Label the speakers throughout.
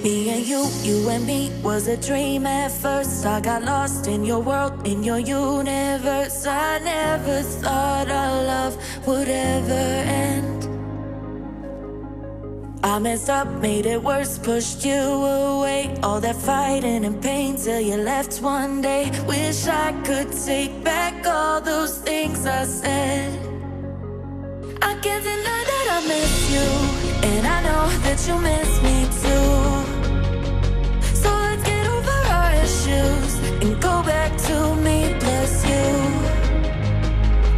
Speaker 1: Me and you and me was a dream at first. I got lost in your world, in your universe. I never thought our love would ever end. I messed up, made it worse, pushed you away. All that fighting and pain till you left one day. Wish I could take back all those things I said. I can't deny that I miss you, and I know that you miss me too. So let's get over our issues and go back to me plus you.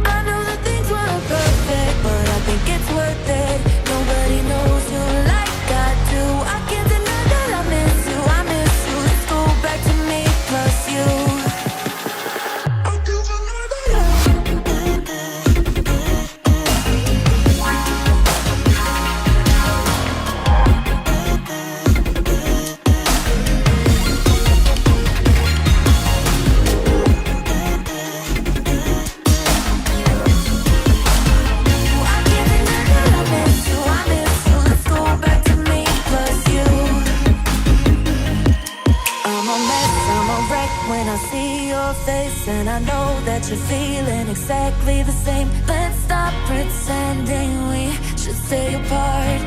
Speaker 1: I know that things weren't perfect, but I think it's worth it. Nobody knows you like I do. I can't deny that I miss you, I miss you. Let's go back to me plus you. And I know that you're feeling exactly the same. Let's stop pretending we should stay apart.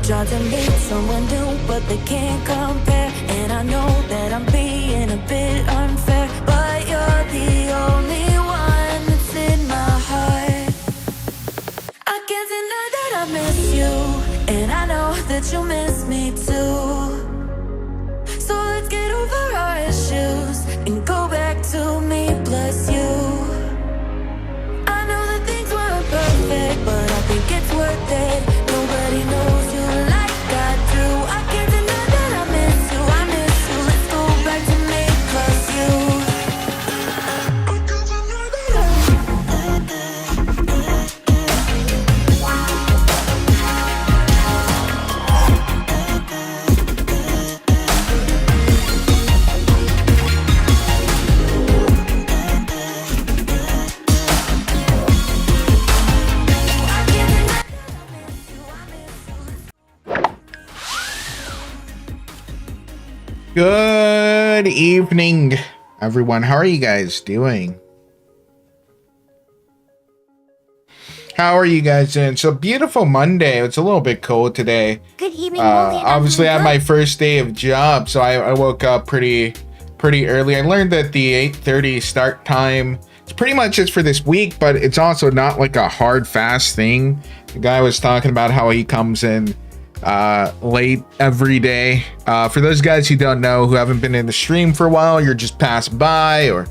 Speaker 1: Try to meet someone new, but they can't compare. And I know that I'm being a bit unfair, but you're the only one that's in my heart. I can't deny that I miss you, and I know that you miss me too. So let's get over our issues and go back to me plus you. I know that things weren't perfect, but I think it's worth it. Nobody knows you like I do. I can't deny that I miss you, I miss you. Let's go back to me plus you. I can't deny that
Speaker 2: Good evening, everyone. How are you guys doing? How are you guys doing? It's a beautiful Monday. It's a little bit cold today.
Speaker 3: Good evening,
Speaker 2: obviously, I had my first day of job, so I woke up pretty early. I learned that the 8:30 start time, it's pretty much just for this week, but it's also not like a hard, fast thing. The guy was talking about how he comes in late every day. For those guys who don't know, who haven't been in the stream for a while, you're just passing by, or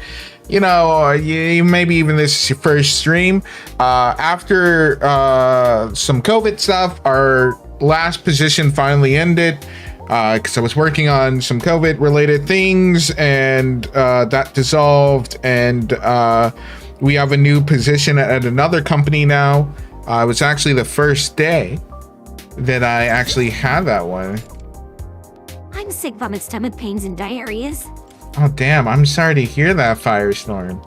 Speaker 2: you know, you maybe even this is your first stream. After some COVID stuff, our last position finally ended because I was working on some COVID related things, and that dissolved, and we have a new position at another company now. It was actually the first day that I actually had that one.
Speaker 3: I'm sick from its stomach pains and diarrheas.
Speaker 2: Oh damn, I'm sorry to hear that, Firestorm.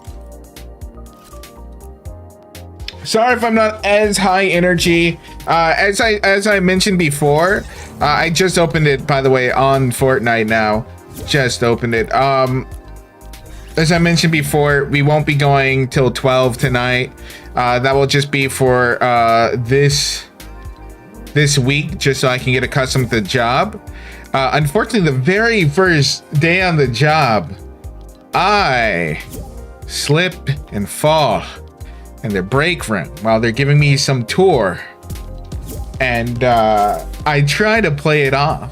Speaker 2: Sorry if I'm not as high energy. As I mentioned before, I just opened it, by the way, on Fortnite now. Just opened it. As I mentioned before, we won't be going till 12 tonight. That will just be for this week, just so I can get accustomed to the job. Unfortunately, the very first day on the job, I slip and fall in the break room while they're giving me some tour, and I try to play it off,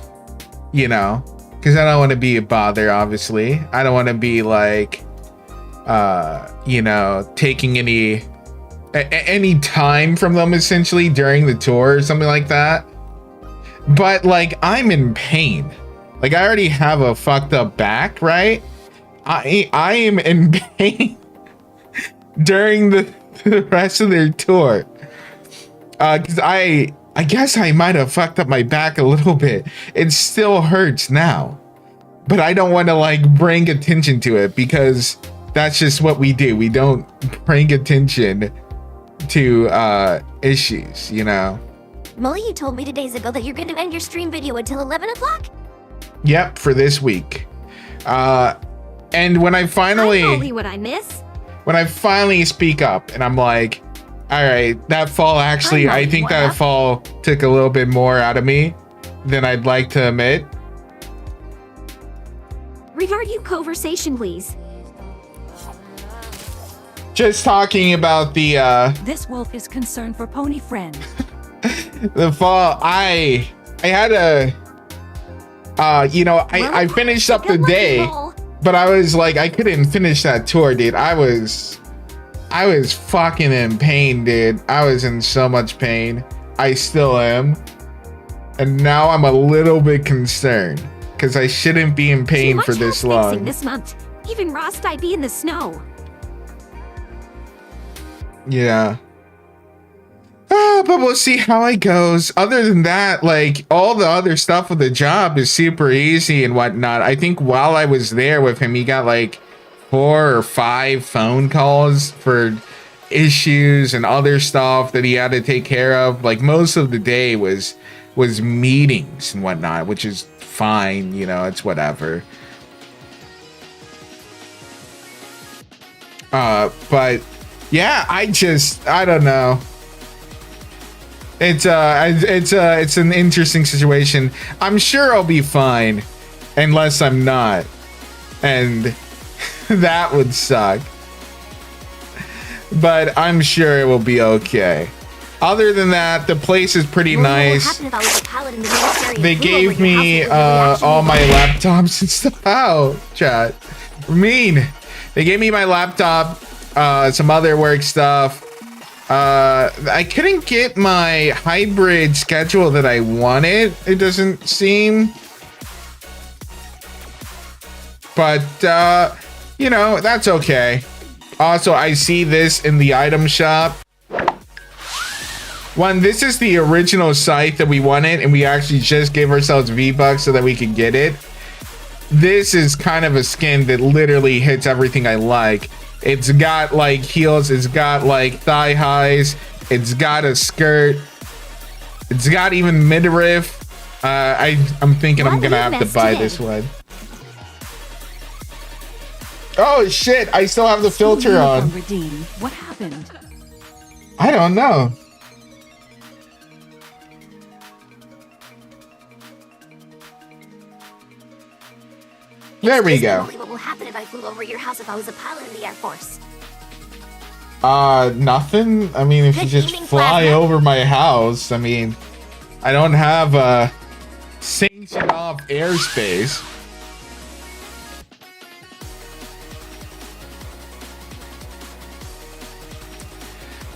Speaker 2: you know, because I don't want to be a bother. Obviously, I don't want to be like, you know, taking any time from them essentially during the tour or something like that. But like, I'm in pain. Like, I already have a fucked up back, right? I am in pain during the rest of their tour, because I guess I might have fucked up my back a little bit. It still hurts now, but I don't want to like bring attention to it, because that's just what we do. We don't bring attention to issues, you know.
Speaker 3: Molly, you told me 2 days ago that you're going to end your stream video until 11 o'clock?
Speaker 2: Yep, for this week. And when I finally...
Speaker 3: I'm Molly, what I miss?
Speaker 2: When I finally speak up and I'm like, all right, that fall actually, I think that fall took a little bit more out of me than I'd like to admit.
Speaker 3: Regard you conversation, please.
Speaker 2: Just talking about the
Speaker 4: This wolf is concerned for pony friend.
Speaker 2: the fall. I had a I finished up the day, but I was like, I couldn't finish that tour, dude. I was fucking in pain, dude. I was in so much pain. I still am. And now I'm a little bit concerned because I shouldn't be in pain for this long.
Speaker 3: This month, even Ross died be in the snow.
Speaker 2: Yeah. But we'll see how it goes. Other than that, like all the other stuff with the job is super easy and whatnot. I think while I was there with him, he got like 4 or 5 phone calls for issues and other stuff that he had to take care of. Like most of the day was meetings and whatnot, which is fine, you know, it's whatever. But yeah, I don't know. It's an interesting situation. I'm sure I'll be fine unless I'm not. And that would suck. But I'm sure it will be okay. Other than that, the place is pretty nice. They gave me all my laptops and stuff. Ow, chat. Mean. They gave me my laptop, some other work stuff. I couldn't get my hybrid schedule that I wanted, it doesn't seem. But, you know, that's okay. Also, I see this in the item shop. One, this is the original site that we wanted, and we actually just gave ourselves V-Bucks so that we could get it. This is kind of a skin that literally hits everything I like. It's got like heels, it's got like thigh highs, it's got a skirt, it's got even midriff. I'm thinking I'm gonna have to buy this one. Oh shit, I still have the filter on.
Speaker 4: What happened?
Speaker 2: I don't know. There we go.
Speaker 3: What will happen if I flew over your house if I was a pilot in the Air Force?
Speaker 2: Nothing. I mean, if you just fly over my house, I mean, I don't have a sanctioned off airspace.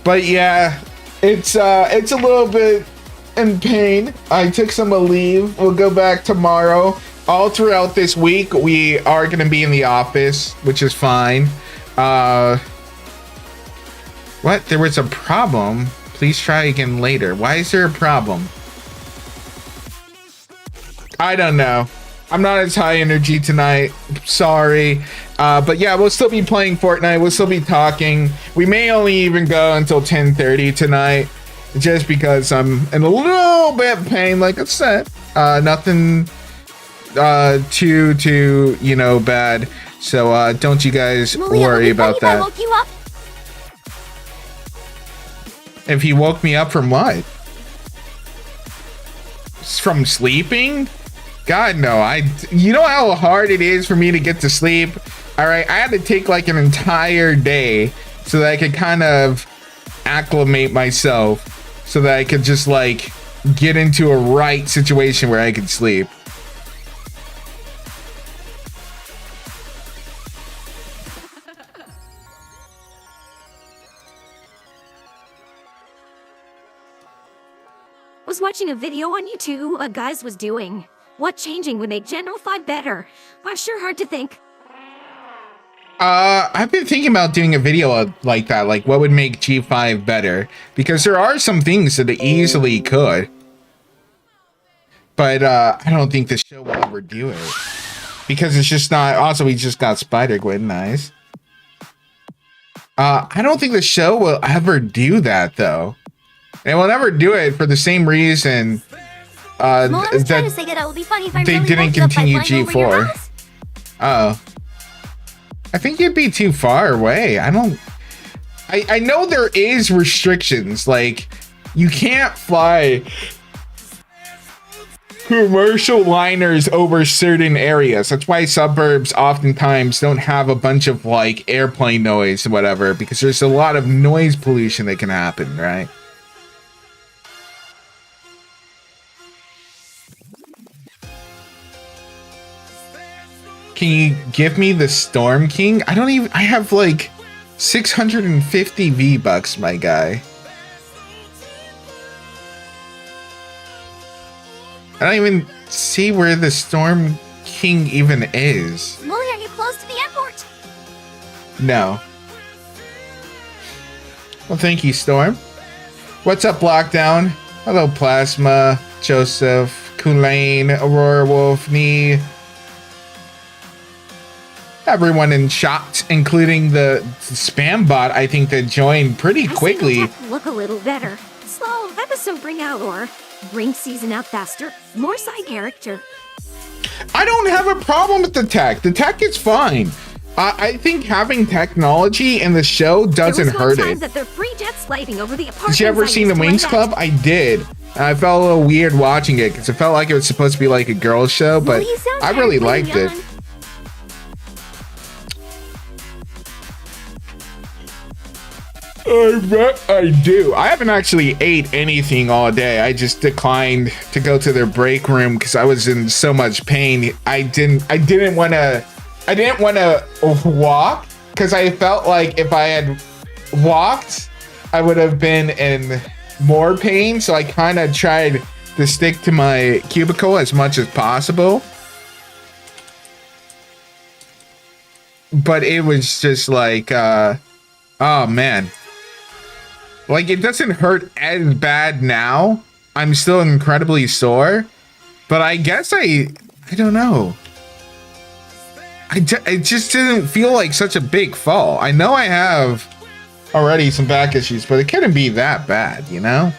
Speaker 2: But yeah, it's a little bit in pain. I took some leave. We'll go back tomorrow. All throughout this week, we are going to be in the office, which is fine. What? There was a problem. Please try again later. Why is there a problem? I don't know. I'm not as high energy tonight. Sorry. But yeah, we'll still be playing Fortnite. We'll still be talking. We may only even go until 10:30 tonight, just because I'm in a little bit of pain, like I said. Nothing too you know, bad. So don't you guys worry about that.
Speaker 3: Woke you up?
Speaker 2: If he woke me up from what? From sleeping? God, no. You know how hard it is for me to get to sleep? All right, I had to take like an entire day so that I could kind of acclimate myself so that I could just like get into a right situation where I could sleep.
Speaker 3: I was watching a video on YouTube a guys was doing. What changing would make General 5 better? Sure hard to think.
Speaker 2: I've been thinking about doing a video like that, like what would make G5 better, because there are some things that it easily could. But I don't think the show will ever do it. Because it's just not, also we just got Spider-Gwen, nice. I don't think the show will ever do that though. And we'll never do it for the same reason
Speaker 3: Well, I was trying to
Speaker 2: that
Speaker 3: say that it would be funny if I
Speaker 2: they
Speaker 3: really
Speaker 2: didn't
Speaker 3: woke you up by
Speaker 2: continue
Speaker 3: flying over your
Speaker 2: G4.
Speaker 3: house.
Speaker 2: Oh. I think it'd be too far away. I know there is restrictions, like you can't fly commercial liners over certain areas. That's why suburbs oftentimes don't have a bunch of like airplane noise or whatever, because there's a lot of noise pollution that can happen, right? Can you give me the Storm King? I have like 650 V-Bucks, my guy. I don't even see where the Storm King even is.
Speaker 3: Molly, are you close to the airport?
Speaker 2: No. Well, thank you, Storm. What's up, Lockdown? Hello, Plasma, Joseph, Kulain, Aurora Wolf, Nee. Everyone in chat, including the spam bot, I think, that joined pretty quickly.
Speaker 3: I see the tech look a little better. Slow episode bring out or bring season out faster. More side character.
Speaker 2: I don't have a problem with the tech. The tech is fine. I think having technology in the show doesn't hurt it.
Speaker 3: That they're free jets sliding over the apartments.
Speaker 2: Did you ever see the Wings Club? I did. I felt a little weird watching it because it felt like it was supposed to be like a girls show, but I really liked it. I bet I do. I haven't actually ate anything all day. I just declined to go to their break room because I was in so much pain. I didn't want to walk because I felt like if I had walked, I would have been in more pain. So I kind of tried to stick to my cubicle as much as possible. But it was just like, oh man. Like, it doesn't hurt as bad now. I'm still incredibly sore. But I guess I don't know. It just didn't feel like such a big fall. I know I have already some back issues, but it couldn't be that bad, you know?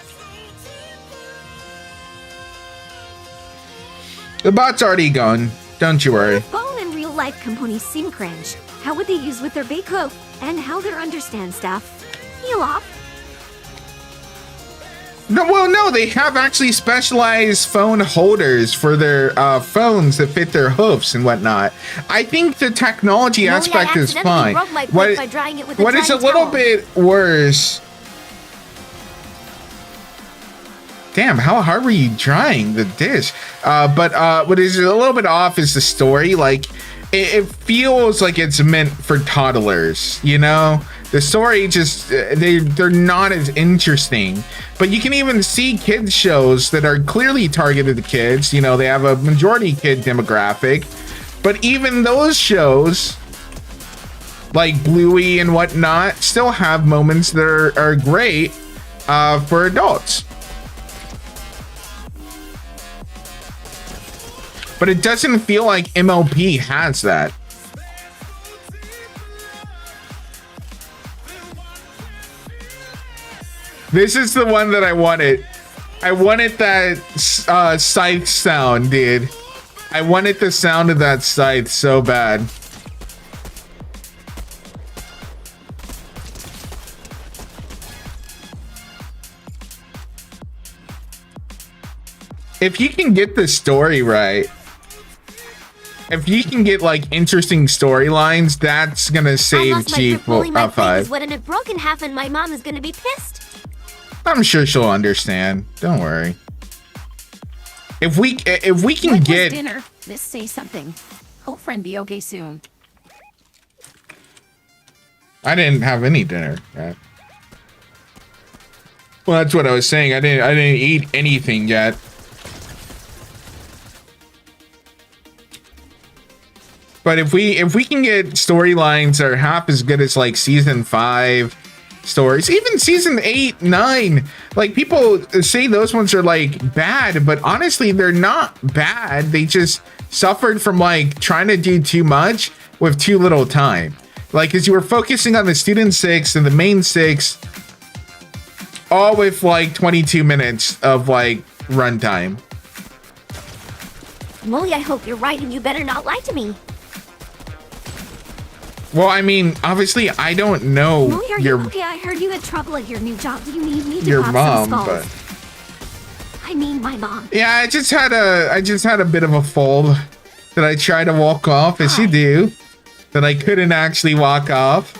Speaker 2: The bot's already gone. Don't you worry.
Speaker 3: Phone and real life components seem cringe. How would they use with their big hook? And how they understand stuff? Heal off.
Speaker 2: No, well, no, they have actually specialized phone holders for their phones that fit their hoofs and whatnot. I think the technology aspect is fine. What is a little bit worse? Damn, how hard were you drying the dish? But what is a little bit off is the story. Like, it feels like it's meant for toddlers, you know? The story just, they're not as interesting. But you can even see kids shows that are clearly targeted to kids. You know, they have a majority kid demographic. But even those shows, like Bluey and whatnot, still have moments that are great for adults. But it doesn't feel like MLP has that. This is the one that I wanted. I wanted that scythe sound, dude. I wanted the sound of that scythe so bad. If you can get the story right, if you can get like interesting storylines, that's gonna save G5.
Speaker 3: When it broke in half and my mom is gonna be pissed.
Speaker 2: I'm sure she'll understand. Don't worry. If we can
Speaker 4: What
Speaker 2: get
Speaker 4: was dinner. Let's say something. Hope friend be okay soon.
Speaker 2: I didn't have any dinner. Right? Well, that's what I was saying. I didn't eat anything yet. But if we can get storylines that are half as good as like season 5 stories, even season 8, 9, like people say those ones are like bad, but honestly they're not bad. They just suffered from like trying to do too much with too little time. Like, as you were focusing on the student 6 and the main 6, all with like 22 minutes of like runtime.
Speaker 3: Molly, I hope you're right and you better not lie to me.
Speaker 2: Well, I mean, obviously, I don't know
Speaker 3: Molly, are
Speaker 2: your
Speaker 3: you okay? I heard you had trouble at your new job. Do you need me to
Speaker 2: your
Speaker 3: pop
Speaker 2: mom,
Speaker 3: some
Speaker 2: but
Speaker 3: skulls? I mean, my mom.
Speaker 2: yeah, I just had a bit of a fold that I tried to walk off, as you do, that I couldn't actually walk off,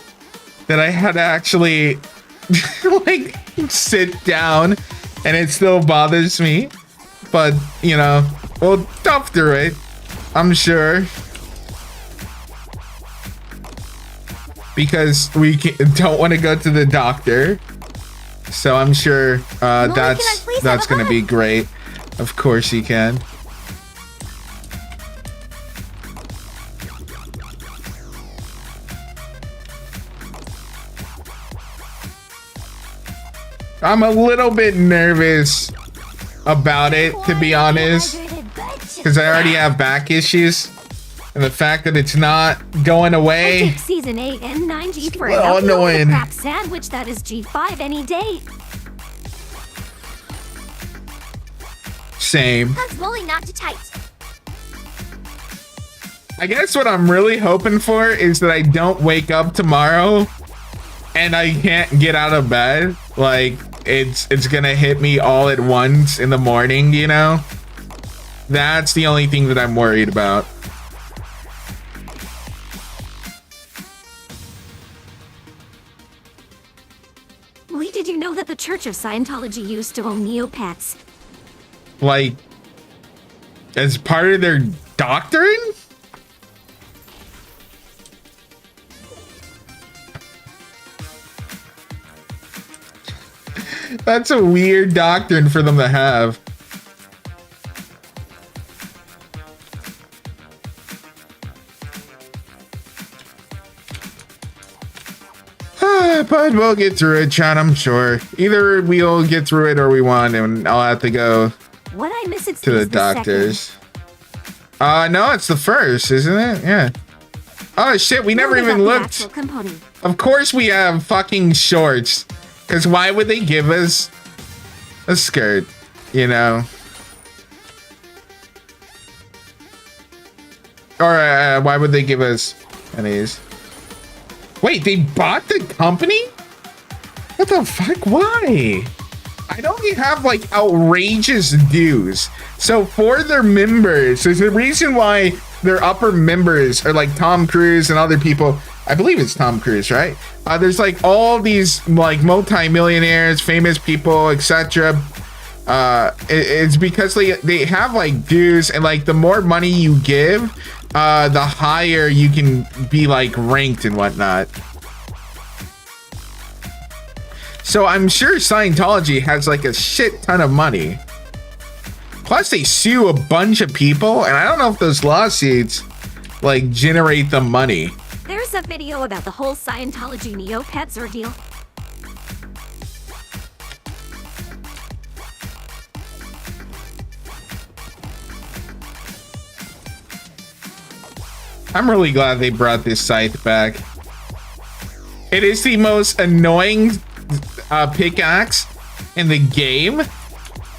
Speaker 2: that I had to actually like sit down, and it still bothers me. But you know, we'll tough through it, I'm sure. Because we don't want to go to the doctor, so I'm sure
Speaker 3: Molly,
Speaker 2: that's gonna be great. Of course you can. I'm a little bit nervous about it, to be honest, because I already have back issues. And the fact that it's not going away.
Speaker 3: I take season 8 and 9 G for
Speaker 2: Well,
Speaker 3: an
Speaker 2: annoying.
Speaker 3: crap sandwich that is G5 any day.
Speaker 2: Same.
Speaker 3: That's Molly not too tight.
Speaker 2: I guess what I'm really hoping for is that I don't wake up tomorrow and I can't get out of bed. Like it's gonna hit me all at once in the morning, you know? That's the only thing that I'm worried about.
Speaker 3: Lee, did you know that the Church of Scientology used to own Neopets?
Speaker 2: Like, as part of their doctrine? That's a weird doctrine for them to have. But we'll get through it, Chan, I'm sure. Either we'll get through it or we won't, and I'll have to go
Speaker 3: What I miss it
Speaker 2: to the doctors. No, it's the first, isn't it? Yeah. Oh shit, we never even looked. Of course we have fucking shorts. Because why would they give us a skirt, you know? Or why would they give us pennies? Wait, they bought the company? What the fuck? Why? I know they have like outrageous dues. So for their members, there's a reason why their upper members are like Tom Cruise and other people. I believe it's Tom Cruise, right? There's like all these like multi-millionaires, famous people, etc. It's because they have like dues, and like the more money you give, the higher you can be like ranked and whatnot. So I'm sure Scientology has like a shit ton of money. Plus they sue a bunch of people, and I don't know if those lawsuits like generate the money.
Speaker 3: There's a video about the whole Scientology Neopets ordeal.
Speaker 2: I'm really glad they brought this scythe back. It is the most annoying pickaxe in the game.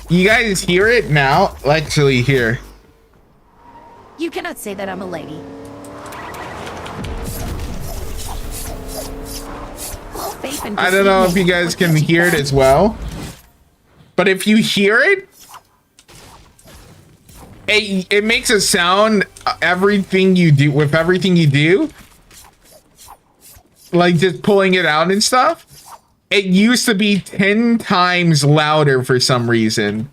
Speaker 2: You guys hear it now? Actually, here.
Speaker 4: You cannot say that I'm a lady.
Speaker 2: I don't know if you guys can hear it as well, but if you hear it, it makes a sound everything you do with everything you do, like just pulling it out and stuff. It used to be 10 times louder for some reason.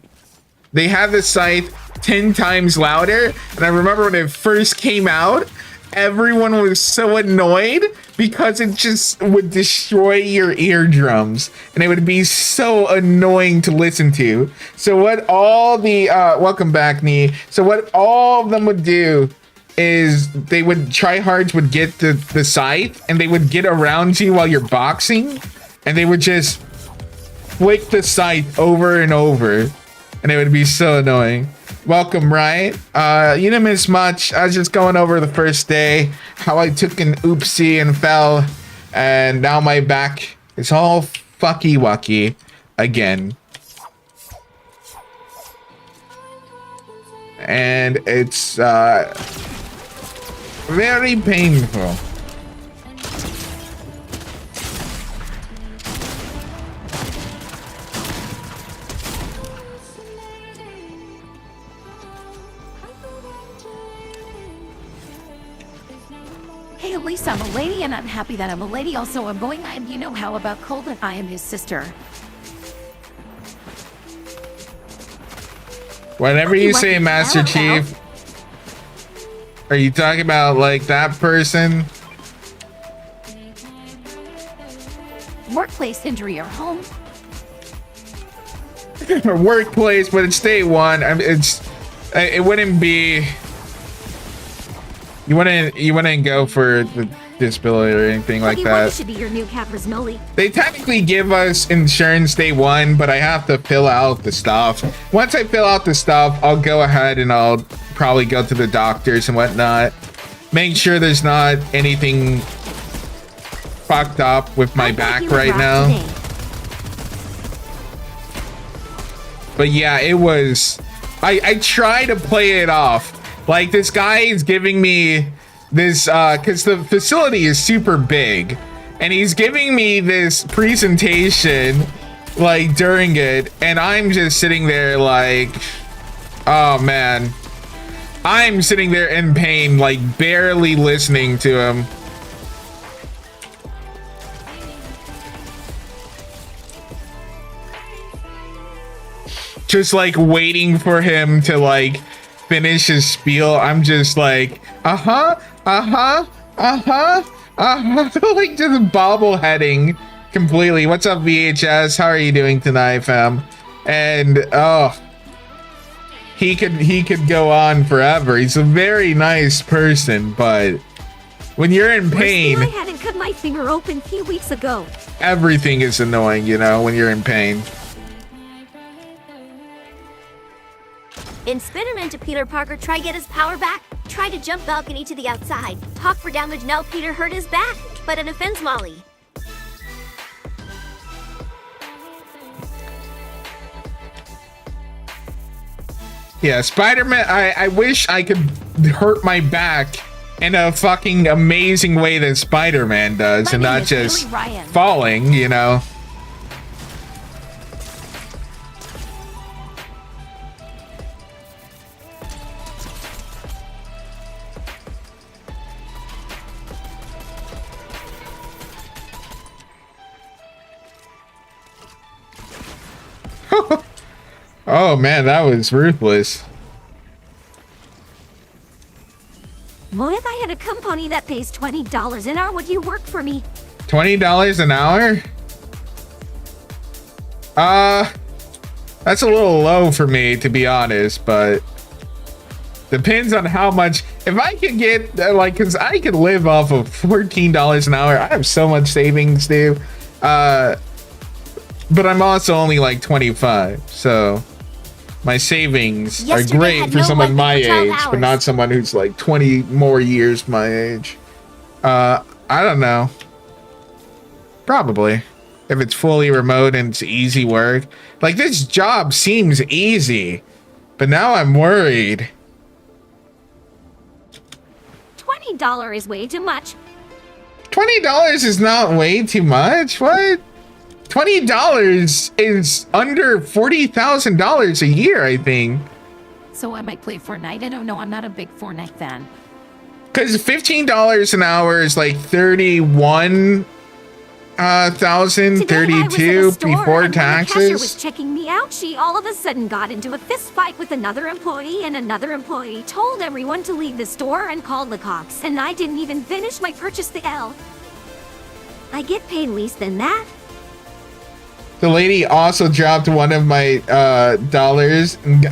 Speaker 2: They had the scythe 10 times louder, and I remember when it first came out, everyone was so annoyed because it just would destroy your eardrums, and it would be so annoying to listen to. So what all the welcome back, Nee. So what all of them would do is they would tryhards would get the scythe, and they would get around you while you're boxing, and they would just flick the scythe over and over, and it would be so annoying. Welcome, right? You didn't miss much. I was just going over the first day, how I took an oopsie and fell, and now my back is all fucky wucky. again. And it's very painful.
Speaker 4: Hey, at least I'm a lady, and I'm happy that I'm a lady. Also, I'm going, you know how about Colton? I am his sister.
Speaker 2: Whenever you say Master Chief, are you talking about like that person?
Speaker 4: Workplace injury or home?
Speaker 2: Or workplace, but it's day one. I mean, it wouldn't be. You wouldn't go for the disability or anything like that.
Speaker 3: Should be your new Capra's Noli.
Speaker 2: They technically give us insurance day one, but I have to fill out the stuff. Once I fill out the stuff, I'll go ahead and I'll probably go to the doctors and whatnot. Make sure there's not anything fucked up with my back right now. Today. But yeah, it was. I try to play it off. Like, this guy is giving me this, because the facility is super big. And he's giving me this presentation, like, during it. And I'm just sitting there like, oh, man. I'm sitting there in pain, like, barely listening to him. Just, like, waiting for him to, like, finish his spiel. I'm just like, like just bobbleheading completely. What's up, VHS? How are you doing tonight, fam? And oh, he could go on forever. He's a very nice person, but when you're in pain,
Speaker 3: I hadn't cut my finger open a few weeks ago.
Speaker 2: Everything is annoying, you know, when you're in pain.
Speaker 5: In Spider-Man to Peter Parker, try get his power back. Try to jump balcony to the outside. Talk for damage, now Peter hurt his back. But an offense Molly.
Speaker 2: Yeah, Spider-Man, I wish I could hurt my back in a fucking amazing way that Spider-Man does and not just falling, you know. Oh man, that was ruthless.
Speaker 3: What if I had a company that pays $20 an hour? Would you work for me?
Speaker 2: $20 an hour? That's a little low for me, to be honest, but depends on how much. If I could get, like, because I could live off of $14 an hour. I have so much savings, dude. But I'm also only like 25, so my savings are great for someone my age, but not someone who's like 20 more years my age. I don't know. Probably. If it's fully remote and it's easy work. Like, this job seems easy, but now I'm worried.
Speaker 3: $20 is way too much.
Speaker 2: $20 is not way too much? What? $20 is under $40,000 a year, I think.
Speaker 4: So I might play Fortnite. I don't know. I'm not a big Fortnite fan.
Speaker 2: Because $15 an hour is like 31,032 before taxes.
Speaker 3: When the cashier was checking me out, she all of a sudden got into a fist fight with another employee, and another employee told everyone to leave the store and called the cops. And I didn't even finish my purchase. The L. I get paid less than that.
Speaker 2: The lady also dropped one of my dollars and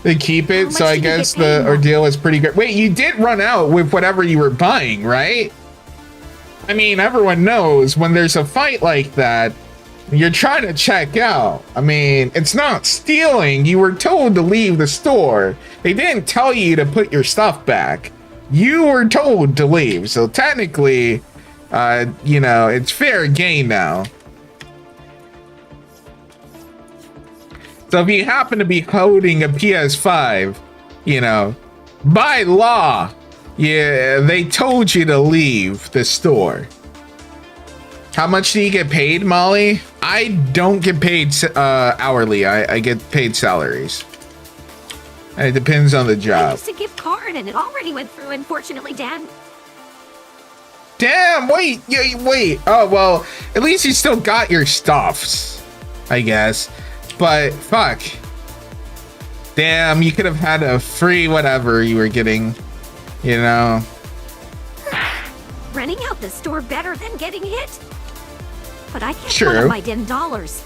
Speaker 2: to keep it, so I guess the ordeal was pretty good. Wait, you did run out with whatever you were buying, right? I mean, everyone knows when there's a fight like that, you're trying to check out. I mean, it's not stealing. You were told to leave the store. They didn't tell you to put your stuff back. You were told to leave. So technically, you know, it's fair game now. So if you happen to be holding a PS5, you know, by law, yeah, they told you to leave the store. How much do you get paid, Molly? I don't get paid hourly. I get paid salaries. And it depends on the
Speaker 3: I
Speaker 2: job.
Speaker 3: used a gift card and it already went through, unfortunately, Dad.
Speaker 2: Damn, wait. Oh, well, at least you still got your stuffs, I guess. But fuck. Damn, you could have had a free whatever you were getting, you know.
Speaker 3: Renting out the store better than getting hit? But I can't
Speaker 2: True.
Speaker 3: put up my damn dollars.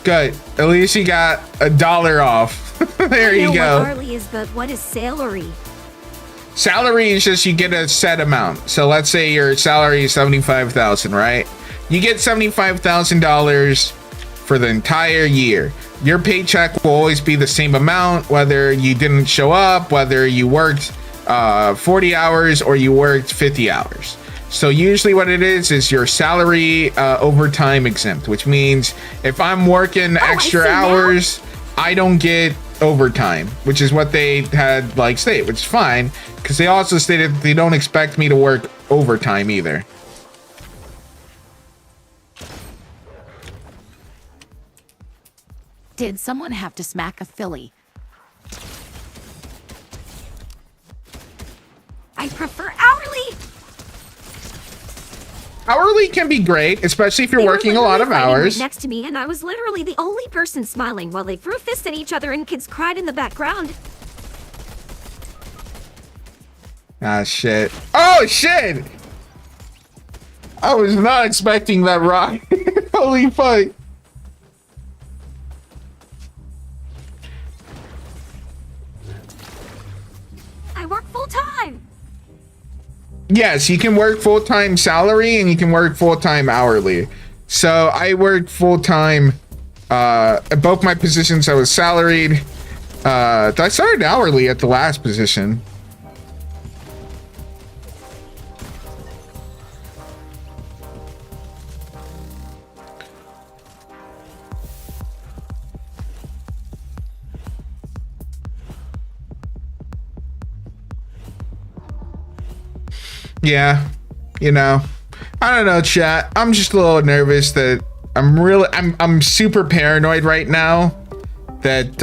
Speaker 2: Good. At least you got $1 off. There
Speaker 3: I
Speaker 2: you
Speaker 3: know
Speaker 2: go.
Speaker 3: what hourly is, but what is salary?
Speaker 2: Salary is just you get a set amount. So let's say your salary is $75,000, right? You get $75,000 for the entire year. Your paycheck will always be the same amount, whether you didn't show up, whether you worked 40 hours or you worked 50 hours. So usually what it is your salary overtime exempt, which means if I'm working extra hours, I don't get overtime, which is what they had like stated, which is fine, because they also stated they don't expect me to work overtime either.
Speaker 4: Did someone have to smack a filly?
Speaker 3: I prefer hourly.
Speaker 2: Hourly can be great, especially if you're
Speaker 3: They were
Speaker 2: working a lot of
Speaker 3: literally fighting
Speaker 2: hours.
Speaker 3: right next to me, and I was literally the only person smiling while they threw fists at each other and kids cried in the background.
Speaker 2: Ah, shit. Oh, shit! I was not expecting that rock. Holy fuck.
Speaker 3: I work full time.
Speaker 2: Yes, you can work full-time salary and you can work full-time hourly. So I worked full-time at both my positions. I was salaried. I started hourly at the last position. Yeah, you know, I don't know, chat. I'm just a little nervous that I'm super paranoid right now that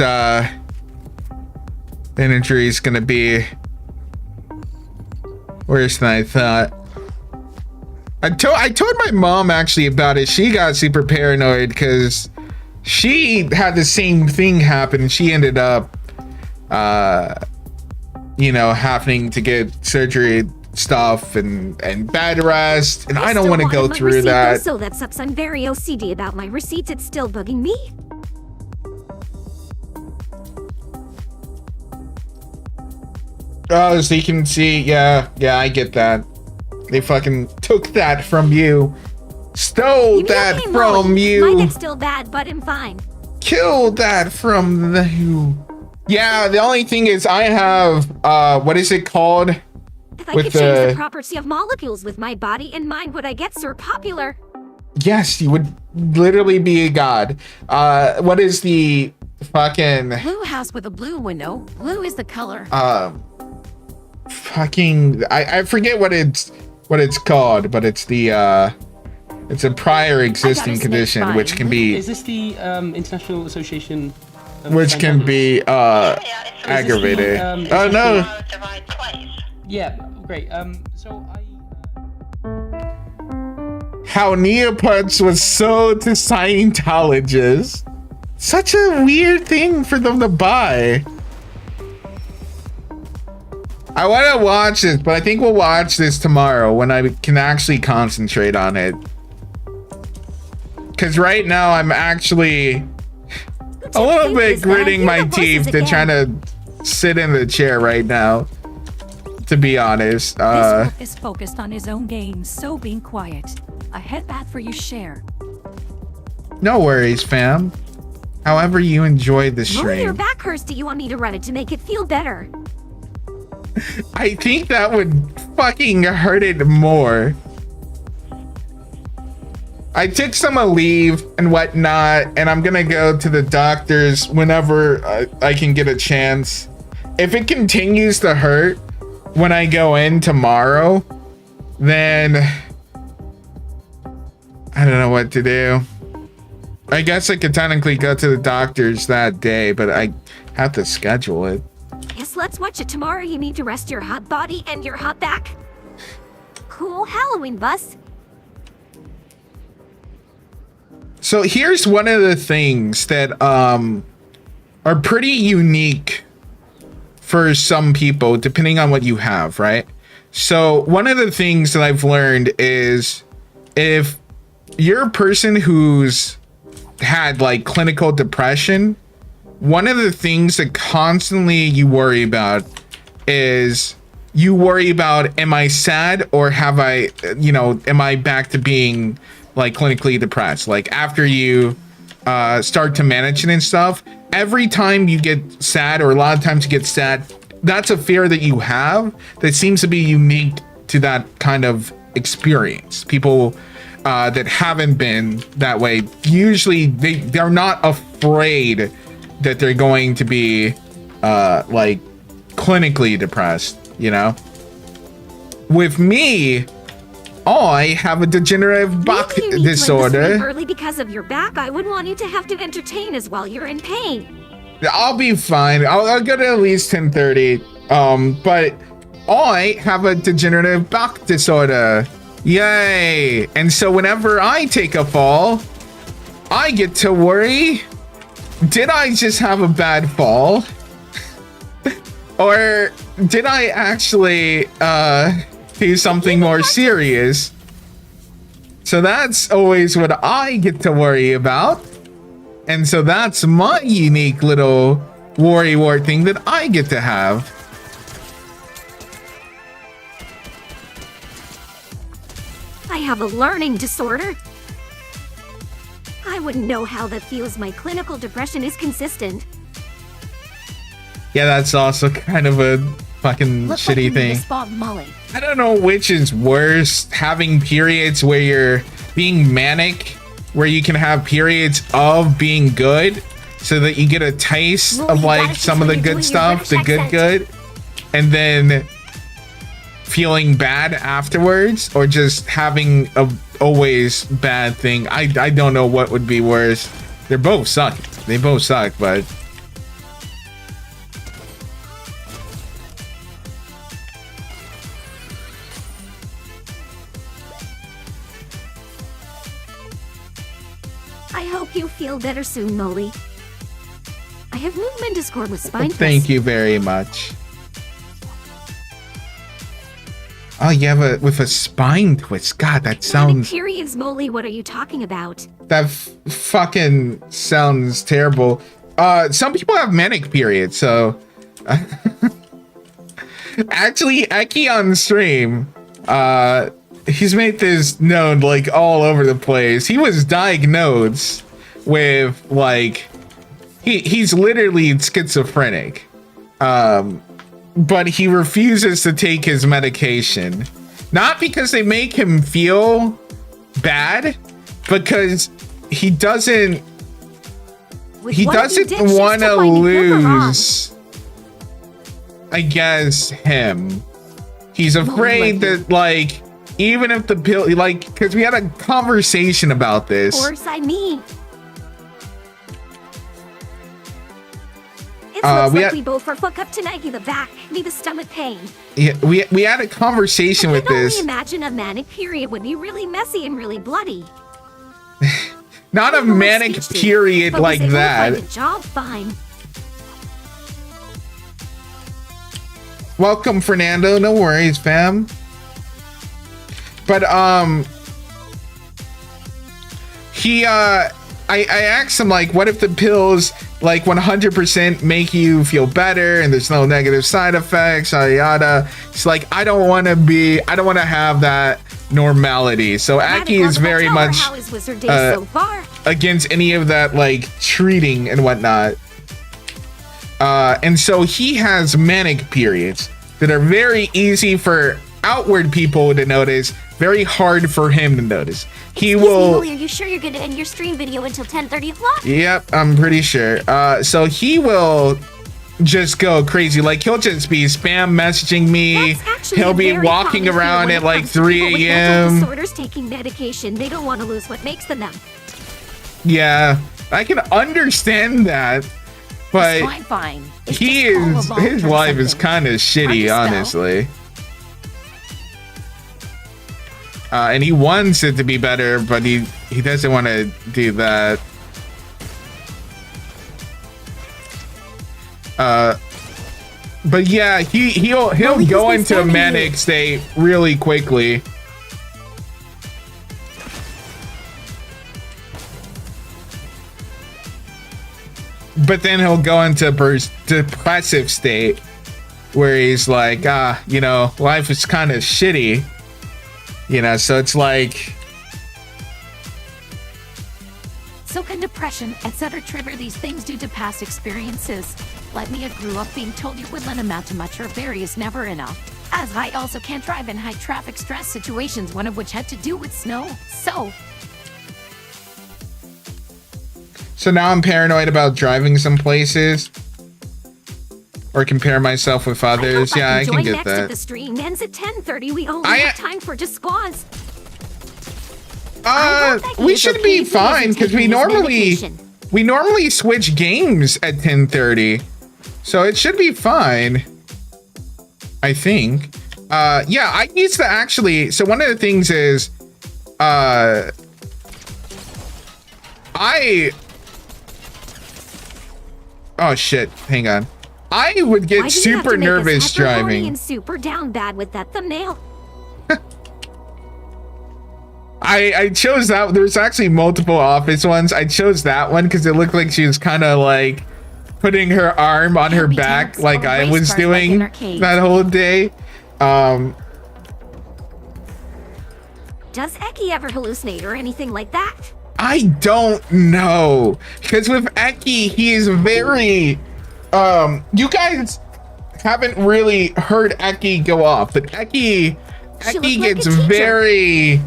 Speaker 2: the injury is gonna be worse than I thought. I told my mom actually about it. She got super paranoid because she had the same thing happen and she ended up you know, having to get surgery stuff and bed rest, and I don't want to go through that.
Speaker 3: So that sucks. I'm very OCD about my receipts. It's still bugging me.
Speaker 2: Oh, so you can see, yeah, I get that. They fucking took that from you. Stole that
Speaker 3: okay,
Speaker 2: from
Speaker 3: Molly?
Speaker 2: you.
Speaker 3: My neck's still bad, but I'm fine.
Speaker 2: Killed that from you. Yeah, the only thing is I have, what is it called?
Speaker 3: If I could change the property of molecules with my body in mind, would I get so popular?
Speaker 2: Yes, you would literally be a god. What is the fucking...
Speaker 4: Blue house with a blue window. Blue is the color.
Speaker 2: Fucking... I forget what it's called, but it's the, it's a prior existing condition, which can be...
Speaker 6: Is this the International Association of
Speaker 2: Which can be,
Speaker 6: Scientology?
Speaker 2: aggravated. Oh, no!
Speaker 6: Yeah, great. So I...
Speaker 2: How Neopets was sold to Scientologists. Such a weird thing for them to buy. I want to watch this, but I think we'll watch this tomorrow when I can actually concentrate on it. Because right now I'm actually a little bit gritting my teeth to try to sit in the chair right now. To be honest,
Speaker 7: This wolf is focused on his own game, so being quiet. A headbath for you share.
Speaker 2: no worries, fam. However you enjoy the
Speaker 3: Molly, your
Speaker 2: stream.
Speaker 3: back hurts. Do you want me to run it to make it feel better?
Speaker 2: I think that would fucking hurt it more. I took some leave and whatnot, and I'm gonna go to the doctors whenever I can get a chance. If it continues to hurt when I go in tomorrow, then I don't know what to do. I guess I could technically go to the doctors that day, but I have to schedule it.
Speaker 3: Yes, let's watch it tomorrow. You need to rest your hot body and your hot back. Cool Halloween, bus.
Speaker 2: So here's one of the things that are pretty unique for some people, depending on what you have, right? So one of the things that I've learned is if you're a person who's had like clinical depression, one of the things that constantly you worry about is you worry about, am I sad or have I, you know, am I back to being like clinically depressed? Like after you start to manage it and stuff, every time you get sad, or a lot of times you get sad, that's a fear that you have that seems to be unique to that kind of experience. People that haven't been that way, usually they're not afraid that they're going to be like clinically depressed, you know? With me, I have a degenerative back
Speaker 3: Maybe you need to
Speaker 2: disorder.
Speaker 3: end this early because of your back. I wouldn't want you to have to entertain as well. You're in pain.
Speaker 2: I'll be fine. I'll go to at least 10:30. But I have a degenerative back disorder. Yay! And so whenever I take a fall, I get to worry, did I just have a bad fall? Or did I actually do something more serious? So that's always what I get to worry about. And so that's my unique little worry wart thing that I get to have.
Speaker 3: I have a learning disorder. I wouldn't know how that feels. My clinical depression is consistent.
Speaker 2: Yeah, that's also kind of a fucking
Speaker 4: Look like you
Speaker 2: shitty
Speaker 4: need to
Speaker 2: thing.
Speaker 4: spot Molly.
Speaker 2: I don't know which is worse, having periods where you're being manic, where you can have periods of being good so that you get a taste
Speaker 3: Well,
Speaker 2: of
Speaker 3: you
Speaker 2: like
Speaker 3: gotta
Speaker 2: some of the
Speaker 3: continue
Speaker 2: good
Speaker 3: doing
Speaker 2: stuff,
Speaker 3: your
Speaker 2: the
Speaker 3: British
Speaker 2: good, and then feeling bad afterwards, or just having a always bad thing. I don't know what would be worse. They're both suck. They both suck, but
Speaker 3: I hope you feel better soon, Molly. I have movement discord with spine.
Speaker 2: thank you very much. Oh, you have a with a spine twist. God, that sounds
Speaker 3: Periods, Molly. What are you talking about?
Speaker 2: that fucking sounds terrible. Some people have manic periods, so actually Eki on stream, he's made this known like all over the place. He was diagnosed with like he's literally schizophrenic. But he refuses to take his medication. Not because they make him feel bad, because he doesn't
Speaker 3: With what you did, she's
Speaker 2: want to
Speaker 3: still finding Pepper wrong.
Speaker 2: lose, I guess, him. He's afraid that like even if the pill, like, because we had a conversation about this.
Speaker 3: Of course, I mean. It
Speaker 2: We
Speaker 3: looks like
Speaker 2: had-
Speaker 3: we both are fuck up tonight. The back, me the stomach pain.
Speaker 2: Yeah, we had a conversation
Speaker 3: I
Speaker 2: with
Speaker 3: can only
Speaker 2: this.
Speaker 3: imagine a manic period would be really messy and really bloody.
Speaker 2: Not a
Speaker 3: I don't know my
Speaker 2: manic
Speaker 3: speech to,
Speaker 2: period
Speaker 3: but
Speaker 2: like
Speaker 3: was able to
Speaker 2: that.
Speaker 3: find a job fine.
Speaker 2: Welcome, Fernando. No worries, fam. But he I asked him like, what if the pills like 100% make you feel better and there's no negative side effects, yada yada. It's like, I don't want to have that normality. So Aki is very much
Speaker 3: How is Wizard Day so far?
Speaker 2: against any of that like treating and whatnot. And so he has manic periods that are very easy for outward people to notice, very hard for him to notice. He
Speaker 5: Excuse me,
Speaker 2: will.
Speaker 5: Willie, are you sure you're gonna end your stream video until 10:30 o'clock?
Speaker 2: Yep, I'm pretty sure. So he will just go crazy. Like he'll just be spam messaging me.
Speaker 3: That's actually
Speaker 2: He'll
Speaker 3: a
Speaker 2: be
Speaker 3: very
Speaker 2: walking
Speaker 3: common fear
Speaker 2: around
Speaker 3: when
Speaker 2: at
Speaker 3: it
Speaker 2: like
Speaker 3: comes to people
Speaker 2: 3
Speaker 3: with mental
Speaker 2: a.m.
Speaker 3: disorders taking medication. They don't want to lose what makes them them.
Speaker 2: Yeah, I can understand that, but
Speaker 4: Fine. It's
Speaker 2: he
Speaker 4: just all
Speaker 2: is
Speaker 4: alone
Speaker 2: his
Speaker 4: or
Speaker 2: life is
Speaker 4: something.
Speaker 2: kind of shitty,
Speaker 4: Hard to
Speaker 2: honestly. And he wants it to be better, but he doesn't want to do that. But yeah, he'll
Speaker 5: Well, he's
Speaker 2: go
Speaker 5: been
Speaker 2: into a
Speaker 5: standing
Speaker 2: manic
Speaker 5: here.
Speaker 2: state really quickly. But then he'll go into a depressive state where he's like, you know, life is kind of shitty. You know, so it's like,
Speaker 4: So can depression, etc. trigger these things due to past experiences? Like me, I grew up being told you wouldn't amount to much or very is never enough. As I also can't drive in high traffic stress situations, one of which had to do with snow.
Speaker 2: so now I'm paranoid about driving some places or compare myself with others. Yeah, I can
Speaker 3: join
Speaker 2: get
Speaker 3: next if the
Speaker 2: that.
Speaker 3: stream ends at 10:30. We only
Speaker 2: I-
Speaker 3: have time for just squads. I hope that
Speaker 2: We
Speaker 3: he's
Speaker 2: should
Speaker 3: okay
Speaker 2: be
Speaker 3: if he isn't
Speaker 2: fine because
Speaker 3: taking his
Speaker 2: we
Speaker 3: medication.
Speaker 2: normally switch games at 10:30, so it should be fine. I think. Yeah, I used to actually. So one of the things is, oh shit! Hang on. I would
Speaker 3: Why
Speaker 2: get
Speaker 3: do you have
Speaker 2: super
Speaker 3: to make us
Speaker 2: nervous
Speaker 3: pepperoni
Speaker 2: driving.
Speaker 3: and super down bad with that thumbnail?
Speaker 2: I chose that. There's actually multiple office ones. I chose that one because it looked like she was kind of like putting her arm on her
Speaker 4: Happy
Speaker 2: back
Speaker 4: times
Speaker 2: like
Speaker 4: or
Speaker 2: I
Speaker 4: race
Speaker 2: was
Speaker 4: cars like in
Speaker 2: doing
Speaker 4: arcades.
Speaker 2: that whole day.
Speaker 3: Does Eki ever hallucinate or anything like that?
Speaker 2: I don't know because with Eki, he is very. You guys haven't really heard Eki go off, but Eki
Speaker 3: She
Speaker 2: Eki
Speaker 3: looked like
Speaker 2: gets
Speaker 3: a teacher.
Speaker 2: very.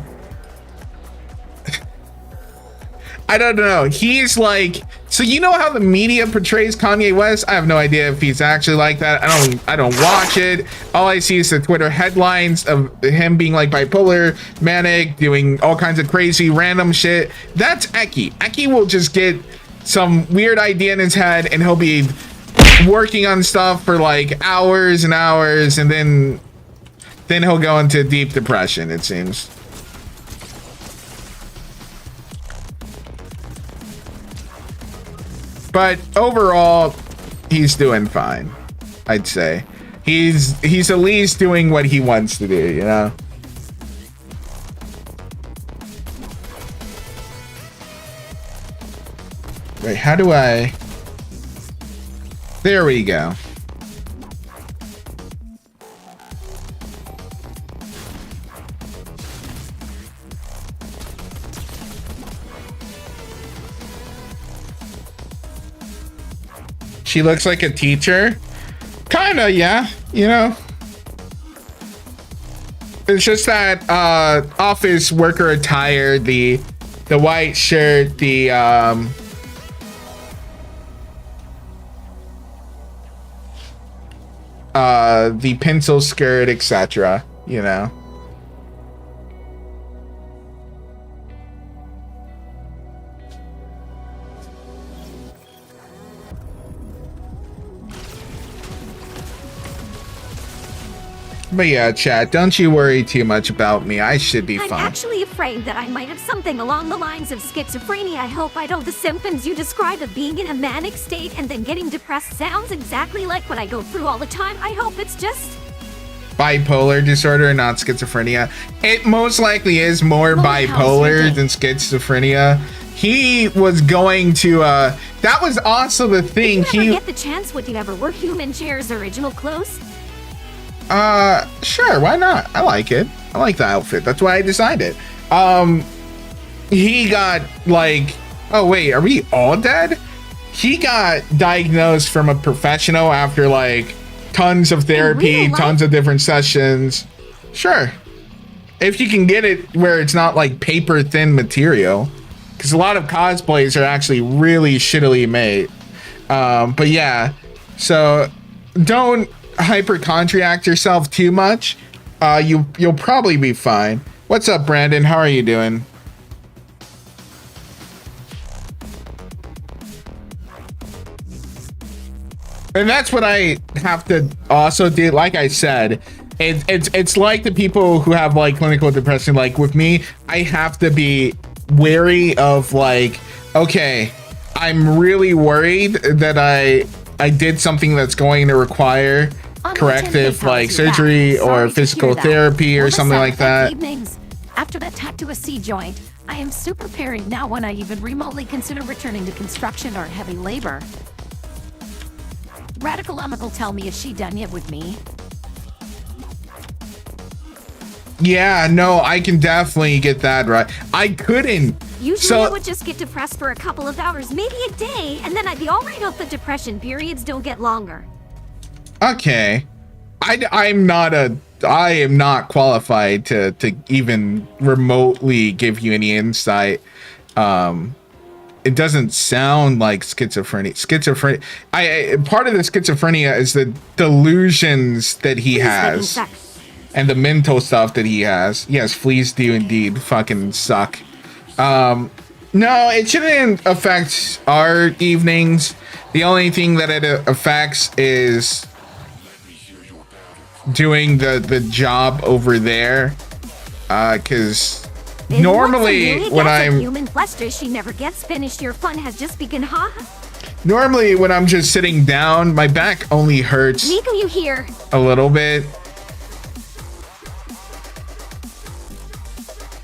Speaker 2: I don't know. He's like, so you know how the media portrays Kanye West? I have no idea if he's actually like that. I don't watch it. All I see is the Twitter headlines of him being like bipolar, manic, doing all kinds of crazy random shit. That's Eki. Eki will just get some weird idea in his head and he'll be working on stuff for like hours and hours, and then he'll go into deep depression, it seems. But overall, he's doing fine, I'd say. He's at least doing what he wants to do, you know? Wait, how do I... There we go. She looks like a teacher. Kinda, yeah. You know. It's just that office worker attire, the white shirt, the pencil skirt, etc. You know. But yeah, chat, don't you worry too much about me. I should be
Speaker 3: I'm
Speaker 2: fine.
Speaker 3: actually afraid that I might have something along the lines of schizophrenia. I hope I don't. The symptoms you describe of being in a manic state and then getting depressed sounds exactly like what I go through all the time. I hope it's just...
Speaker 2: Bipolar disorder, not schizophrenia. It most likely is more
Speaker 4: Well, how's your
Speaker 2: bipolar
Speaker 4: day?
Speaker 2: than schizophrenia. He was going to, that was also the thing.
Speaker 3: If you ever
Speaker 2: He,
Speaker 3: get the chance, would you ever wear Human Chair's original clothes?
Speaker 2: sure, why not? I like it. I like the outfit. That's why I designed it. He got like, oh wait, are we all dead? He got diagnosed from a professional after like tons of therapy,
Speaker 3: real life?
Speaker 2: tons of different sessions. Sure. if you can get it where it's not like paper thin material, because a lot of cosplays are actually really shittily made. But yeah, so don't hypercontract yourself too much. You'll probably be fine. What's up, Brandon? How are you doing? And that's what I have to also do. Like I said, it's like the people who have like clinical depression. Like with me, I have to be wary of like, okay, I'm really worried that I did something that's going to require corrective like surgery or physical therapy or something like that.
Speaker 4: Evenings. After that tattoo a C joint, I am super paranoid now when I even remotely consider returning to construction or heavy labor. Radical Uncle tell me, is she done yet with me?
Speaker 2: Yeah, no, I can definitely get that right. I couldn't.
Speaker 3: Usually I would just get depressed for a couple of hours, maybe a day, and then I'd be all right if the depression periods don't get longer.
Speaker 2: Okay. I am not qualified to even remotely give you any insight. It doesn't sound like schizophrenia. Part of the schizophrenia is the delusions that he has and the mental stuff that he has. Yes, fleas do indeed fucking suck. No, it shouldn't affect our evenings. The only thing that it affects is doing the job over there. Because normally when I'm
Speaker 3: human flesh dish, she never gets finished. Your fun has just begun, huh?
Speaker 2: Normally when I'm just sitting down, my back only hurts
Speaker 3: Nico, you here?
Speaker 2: a little bit.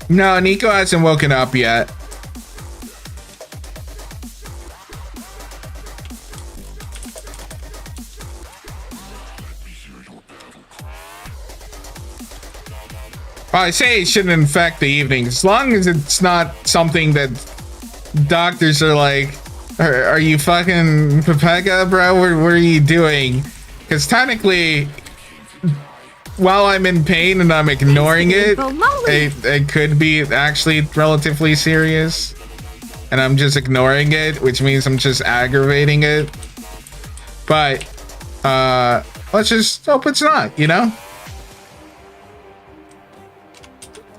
Speaker 2: No, Nico hasn't woken up yet. I say it shouldn't infect the evenings, as long as it's not something that doctors are like, are you fucking Pepega, bro? What are you doing? Because technically, while I'm in pain and I'm ignoring it, it could be actually relatively serious. And I'm just ignoring it, which means I'm just aggravating it. But, let's just hope it's not, you know?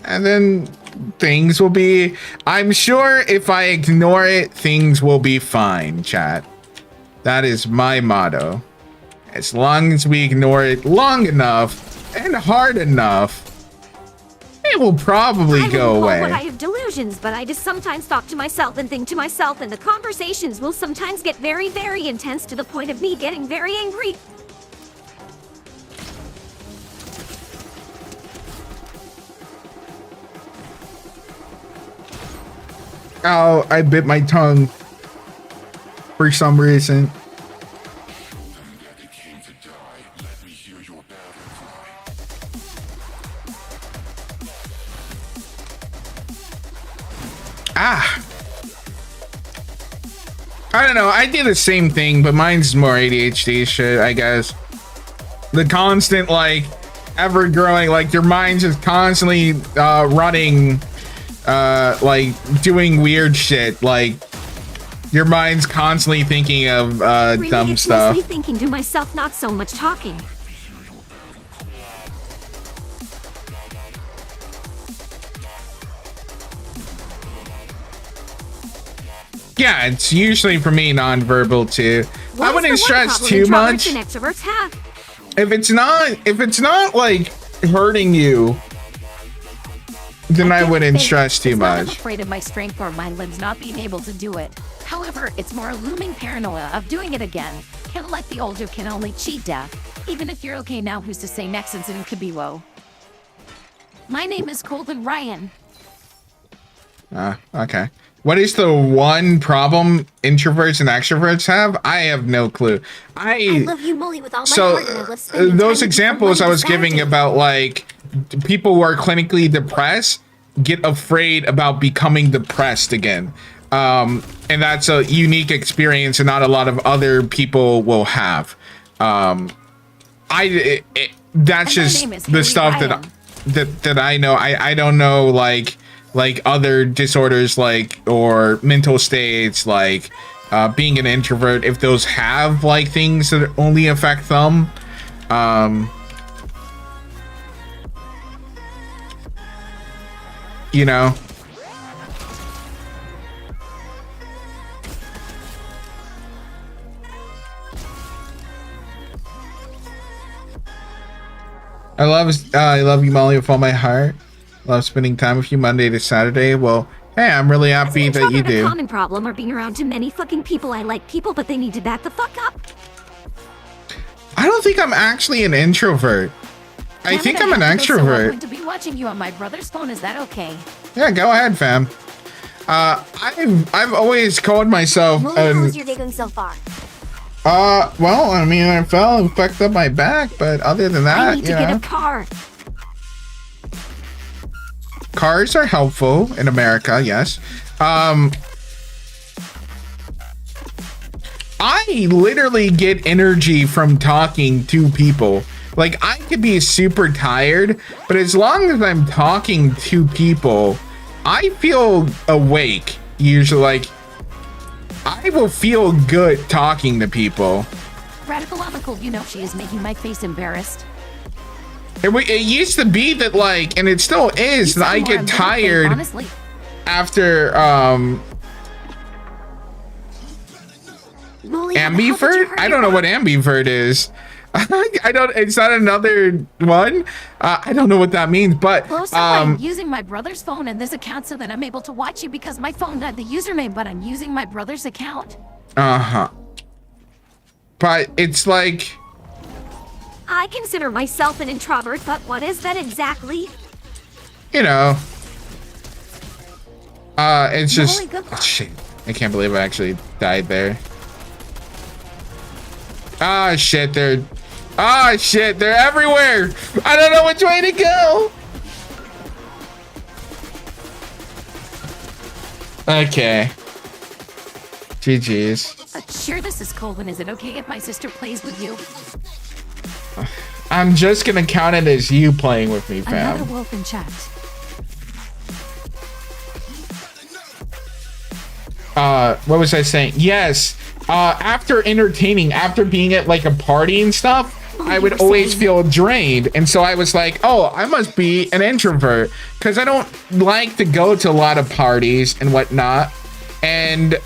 Speaker 2: And then things will be, I'm sure if I ignore it, things will be fine, chat. That is my motto. As long as we ignore it long enough and hard enough, it will probably go away.
Speaker 3: I have delusions, but I just sometimes talk to myself and think to myself, and the conversations will sometimes get very, very intense to the point of me getting very angry.
Speaker 2: Oh, I bit my tongue for some reason. Ah. I don't know. I do the same thing, but mine's more ADHD shit, I guess. The constant, like, ever growing, like, your mind's just constantly running, like, doing weird shit. Like, your mind's constantly thinking of dumb stuff.
Speaker 3: Mostly thinking to myself, not so much talking.
Speaker 2: Yeah, it's usually for me non-verbal too. I wouldn't stress too much.
Speaker 3: Extroverts have?
Speaker 2: If it's not like hurting you, then I wouldn't stress too much.
Speaker 4: I'm afraid of my strength or my limbs not being able to do it. However, it's more a looming paranoia of doing it again. Kinda like the old you can only cheat death. Even if you're okay now, who's to say next incident could be woe? My name is Colton Ryan.
Speaker 2: Okay. What is the one problem introverts and extroverts have? I have no clue.
Speaker 5: I love you, Molly, with all my heart, and I love spending
Speaker 2: those
Speaker 5: time
Speaker 2: examples I was giving about like people who are clinically depressed get afraid about becoming depressed again. And that's a unique experience and not a lot of other people will have. That's just the stuff that that I know. I don't know like other disorders like or mental states like being an introvert, if those have like things that only affect them. You know. I love you, Molly, with all my heart. Love spending time with you Monday to Saturday. Well, hey, I'm really happy that you do.
Speaker 3: A common problem are being around too many fucking people. I like people, but they need to back the fuck up.
Speaker 2: I don't think I'm actually an introvert. I think I'm an extrovert.
Speaker 4: So I'm going to be watching you on my brother's phone. Is that okay?
Speaker 2: Yeah, go ahead, fam. I've always called myself.
Speaker 5: How's your day going so far?
Speaker 2: Well, I mean, I fell and fucked up my back, but other than that,
Speaker 3: I need to get a car.
Speaker 2: Cars are helpful in America, yes. I literally get energy from talking to people. Like, I could be super tired, but as long as I'm talking to people, I feel awake. Usually, like, I will feel good talking to people.
Speaker 4: Radical Uncle, you know she is making my face embarrassed.
Speaker 2: It used to be that, like, and it still is, that I get tired
Speaker 4: honestly.
Speaker 2: After, ambivert? I don't know what ambivert is. I don't, is that another one? I don't know what that means, but,
Speaker 4: well, so I'm using my brother's phone and this account so that I'm able to watch you because my phone had the username, but I'm using my brother's account.
Speaker 2: Uh-huh. But it's like...
Speaker 3: I consider myself an introvert, but what is that exactly?
Speaker 2: You know. It's just... Oh, shit. I can't believe I actually died there. Ah, shit, they're... Ah, shit, they're everywhere! I don't know which way to go! Okay. GG's.
Speaker 4: Sure, this is Colvin. Is it okay if my sister plays with you?
Speaker 2: I'm just gonna count it as you playing with me, fam.
Speaker 7: Another wolf in chat.
Speaker 2: What was I saying? Yes. After entertaining, after being at like a party and stuff, I would always feel drained. And so I was like, oh, I must be an introvert because I don't like to go to a lot of parties and whatnot. And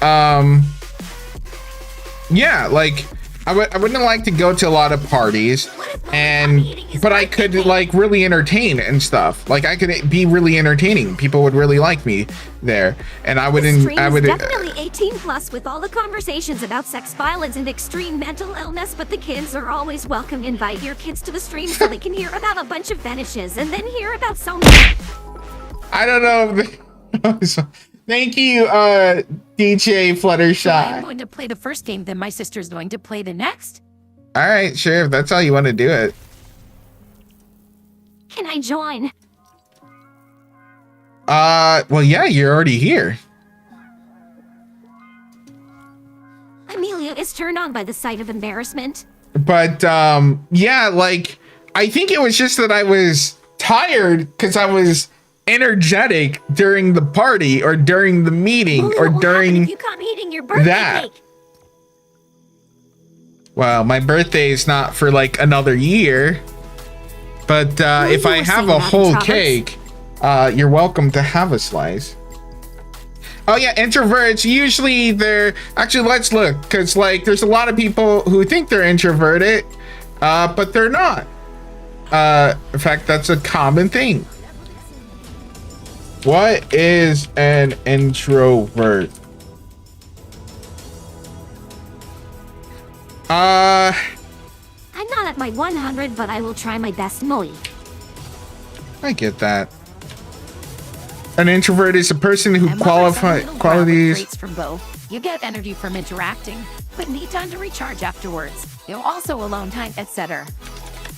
Speaker 2: yeah, like I wouldn't like to go to a lot of parties, but I could like really entertain and stuff. Like I could be really entertaining. People would really like me there, and I would
Speaker 3: definitely 18 plus with all the conversations about sex violence and extreme mental illness. But the kids are always welcome. Invite your kids to the stream so they can hear about a bunch of fetishes and then hear about so many.
Speaker 2: I don't know. Thank you, DJ Fluttershy.
Speaker 4: So I'm going to play the first game, then my sister's going to play the next.
Speaker 2: All right, sure. If that's how you want to do it.
Speaker 3: Can I join?
Speaker 2: Well, yeah, you're already here.
Speaker 3: Amelia is turned on by the sight of embarrassment.
Speaker 2: But, yeah, like, I think it was just that I was tired because I was energetic during the party or during the meeting or during
Speaker 3: you come eating your birthday cake?
Speaker 2: Well, my birthday is not for like another year, but if I have a whole cake, you're welcome to have a slice. Oh yeah, introverts, usually they're actually, let's look, because like there's a lot of people who think they're introverted, but they're not. In fact, that's a common thing. What is an introvert?
Speaker 3: I'm not at my 100, but I will try my best, Molly.
Speaker 2: I get that. An introvert is a person who qualifies qualities.
Speaker 4: From both. You get energy from interacting, but need time to recharge afterwards. You'll also alone time, etc.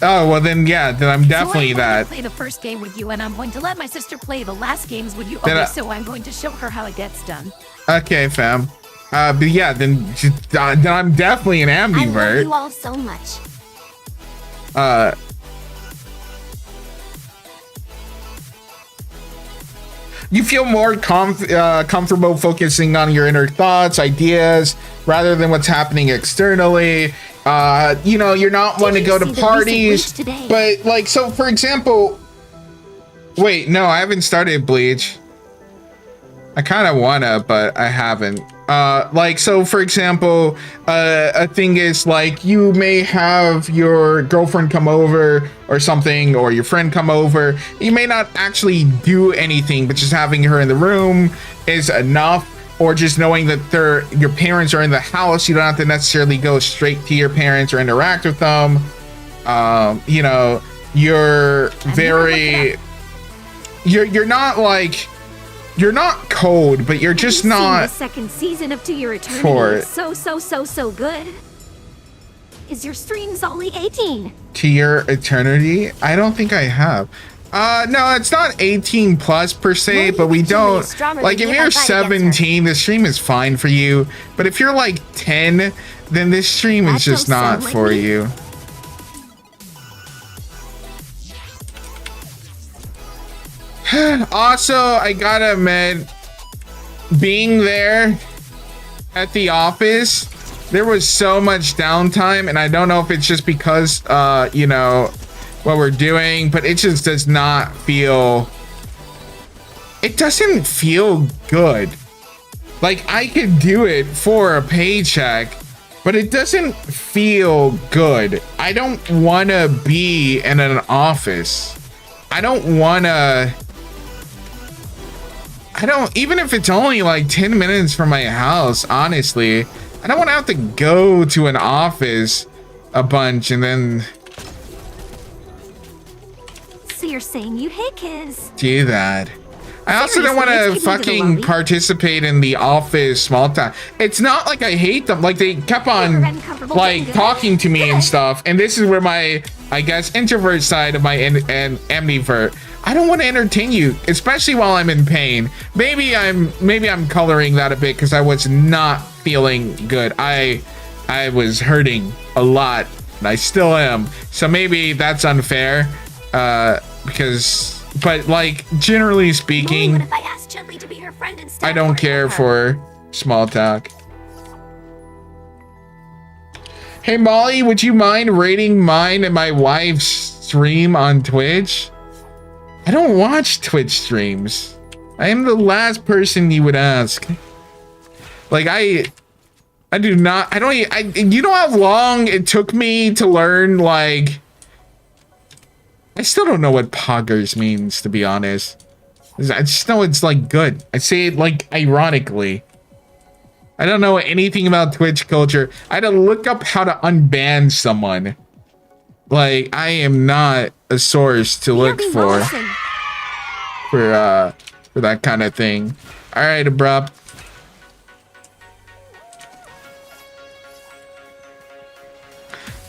Speaker 2: Oh, well then, yeah, then I'm definitely
Speaker 4: so
Speaker 2: that.
Speaker 4: I'm going to play the first game with you, and I'm going to let my sister play the last games with you. So I'm going to show her how it gets done.
Speaker 2: Okay, fam. But yeah, then I'm definitely an ambivert.
Speaker 5: I love you all so much.
Speaker 2: You feel more comfortable focusing on your inner thoughts, ideas, rather than what's happening externally. You know, you're not one to go to parties, but like, so for example, wait, no, I haven't started Bleach. I kind of wanna, but I haven't. Like, so for example, a thing is like, you may have your girlfriend come over or something, or your friend come over. You may not actually do anything, but just having her in the room is enough. Or just knowing that your parents are in the house, you don't have to necessarily go straight to your parents or interact with them. You know, you're very, you're not like, you're not cold, but you're just not.
Speaker 3: The second season of To Your Eternity
Speaker 2: for
Speaker 3: is so good. Is your streams only 18?
Speaker 2: To Your Eternity? I don't think I have. No, it's not 18 plus per se, but we don't, like, if you're 17, the stream is fine for you. But if you're like 10, then this stream is just not for you. Also, I gotta admit, being there at the office, there was so much downtime, and I don't know if it's just because, you know, what we're doing, but it just does not feel, it doesn't feel good. Like, I could do it for a paycheck, but it doesn't feel good. I don't want to be in an office. I don't want to, even if it's only like 10 minutes from my house, honestly, I don't want to have to go to an office a bunch and then
Speaker 3: So you're saying you hate kids?
Speaker 2: do that. I also don't want to fucking participate in the office small talk. It's not like I hate them. Like, they kept on like talking to me and stuff. And this is where my, I guess, introvert side of my ambivert. I don't want to entertain you, especially while I'm in pain. Maybe I'm coloring that a bit because I was not feeling good. I was hurting a lot, and I still am. So maybe that's unfair. Because, but like, generally speaking,
Speaker 5: What if I asked Chudley to be her friend instead?
Speaker 2: I don't care for small talk. Hey Molly, would you mind rating mine and my wife's stream on Twitch? I don't watch Twitch streams. I am the last person you would ask. Like, I do not, you know how long it took me to learn, like, I still don't know what poggers means, to be honest. I just know it's like good. I say it like ironically. I don't know anything about Twitch culture. I had to look up how to unban someone. Like, I am not a source to look for that kind of thing. All right, abrupt.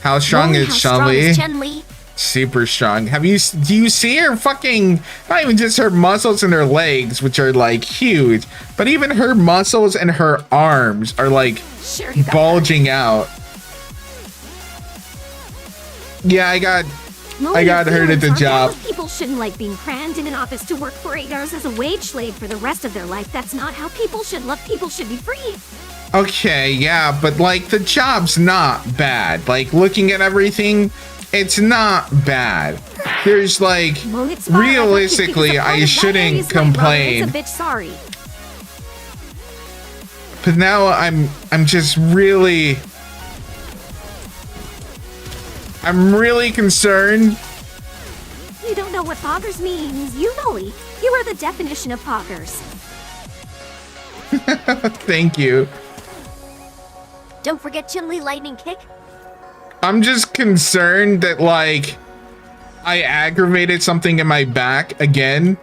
Speaker 2: How strong is Chun-Li? Super strong. Do you see her fucking, not even just her muscles and her legs, which are like huge, but even her muscles and her arms are like bulging out. Yeah, I got hurt at the job.
Speaker 3: People shouldn't like being crammed in an office to work for 8 hours as a wage slave for the rest of their life. That's not how people should love. People should be free. Okay, yeah, but like, the job's not bad. Like, looking at everything, it's not bad. There's like, realistically, I shouldn't complain. It's a bitch, sorry.
Speaker 2: But now I'm just really, I'm really concerned.
Speaker 3: You don't know what poggers means. You Molly, you are the definition of poggers.
Speaker 2: Thank you.
Speaker 5: Don't forget Chun-Li lightning kick.
Speaker 2: I'm just concerned that, like, I aggravated something in my back again,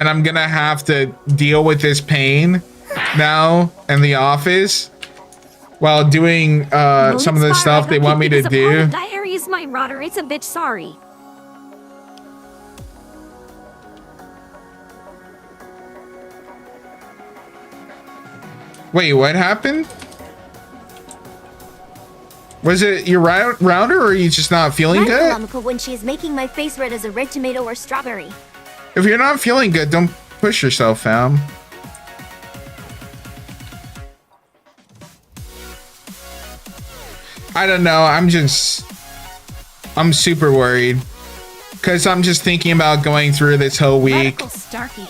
Speaker 2: and I'm gonna have to deal with this pain now in the office while doing some of the stuff they want me to do.
Speaker 3: Diary is my rotter. It's a bitch, sorry.
Speaker 2: Wait, what happened? Was it your router, or are you just not feeling good?
Speaker 5: When she is making my face red as a red tomato or strawberry.
Speaker 2: If you're not feeling good, don't Push yourself, fam. I don't know. I'm super worried. Because I'm just thinking about going through this whole week.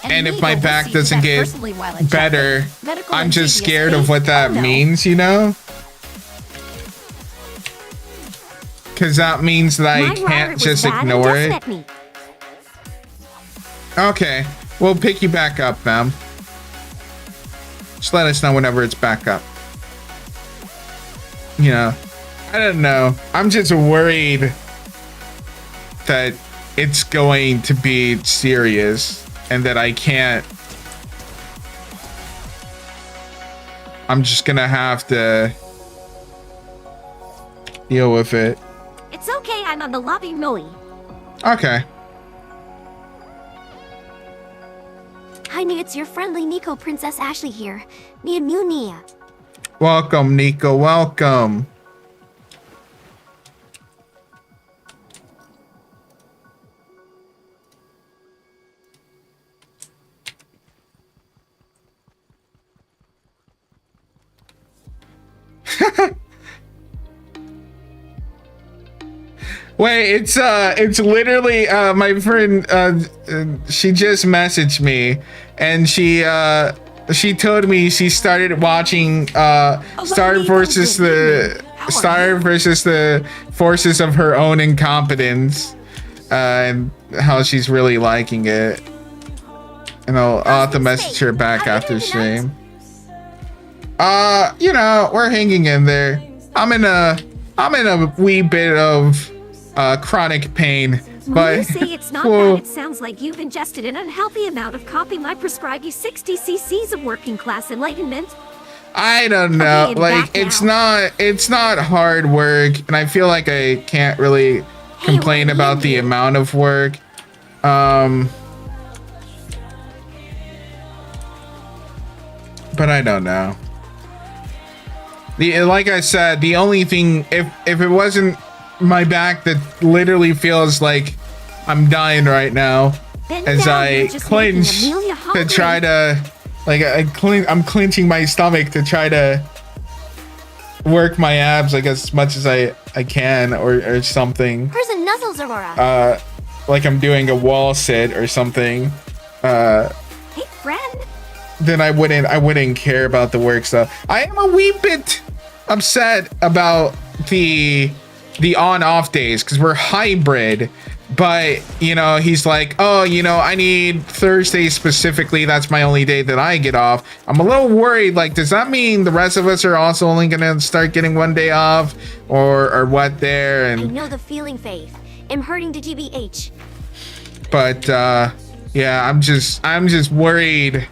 Speaker 2: And if my back doesn't get better, I'm just scared of what that means, you know? Because that means that I can't just ignore it. Okay, we'll pick you back up, fam. Just let us know whenever it's back up. You know, I don't know. I'm just worried that it's going to be serious and that I can't. I'm just gonna have to deal with it.
Speaker 3: It's okay, I'm on the lobby, Millie.
Speaker 2: Okay.
Speaker 5: Hi, Nia, it's your friendly Nico Princess Ashley here. Nia Nia.
Speaker 2: Welcome, Nico. Welcome. Wait, it's literally my friend. She just messaged me, and she told me she started watching Star versus the forces of her own incompetence, and how she's really liking it. And I'll have to message her back after stream. You know, we're hanging in there. I'm in a wee bit of chronic pain, but
Speaker 3: When you say it's not
Speaker 2: well,
Speaker 3: bad, it sounds like you've ingested an unhealthy amount of coffee. I prescribe you 60 cc's of working class enlightenment.
Speaker 2: I don't know.
Speaker 3: Okay,
Speaker 2: Like
Speaker 3: back
Speaker 2: it's not hard work, and I feel like I can't really complain
Speaker 3: what do
Speaker 2: about
Speaker 3: you
Speaker 2: the
Speaker 3: do?
Speaker 2: amount of work. But I don't know. Like I said, the only thing, if it wasn't my back that literally feels like I'm dying right now,
Speaker 3: Bend
Speaker 2: as
Speaker 3: down,
Speaker 2: I
Speaker 3: you're just
Speaker 2: clench
Speaker 3: making Amelia
Speaker 2: to
Speaker 3: hungry.
Speaker 2: try to, like, I'm clenching my stomach to try to work my abs, like, as much as I can, or something.
Speaker 5: Here's a nuzzles, Aurora.
Speaker 2: Like I'm doing a wall sit or something.
Speaker 3: Hey, friend.
Speaker 2: Then I wouldn't care about the work stuff. I am a wee bit upset about the on-off days, because we're hybrid, but you know, he's like, oh, you know, I need Thursday specifically, that's my only day that I get off. I'm a little worried, like, does that mean the rest of us are also only gonna start getting one day off, or what there?
Speaker 5: I
Speaker 2: And
Speaker 5: know the feeling, Faith. I'm hurting to GBH.
Speaker 2: but yeah, I'm just worried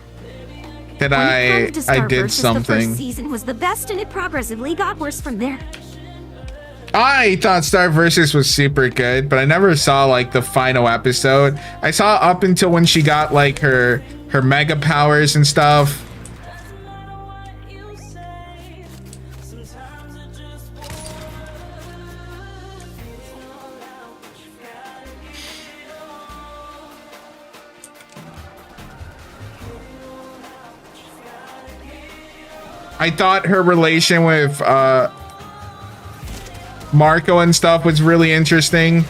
Speaker 2: that
Speaker 3: When it comes to
Speaker 2: I
Speaker 3: Star
Speaker 2: did
Speaker 3: versus, the
Speaker 2: something.
Speaker 3: first season was the best, and it progressively got worse from there.
Speaker 2: I thought Star Versus was super good, but I never saw like the final episode. I saw up until when she got like her mega powers and stuff. I thought her relation with Marco and stuff was really interesting.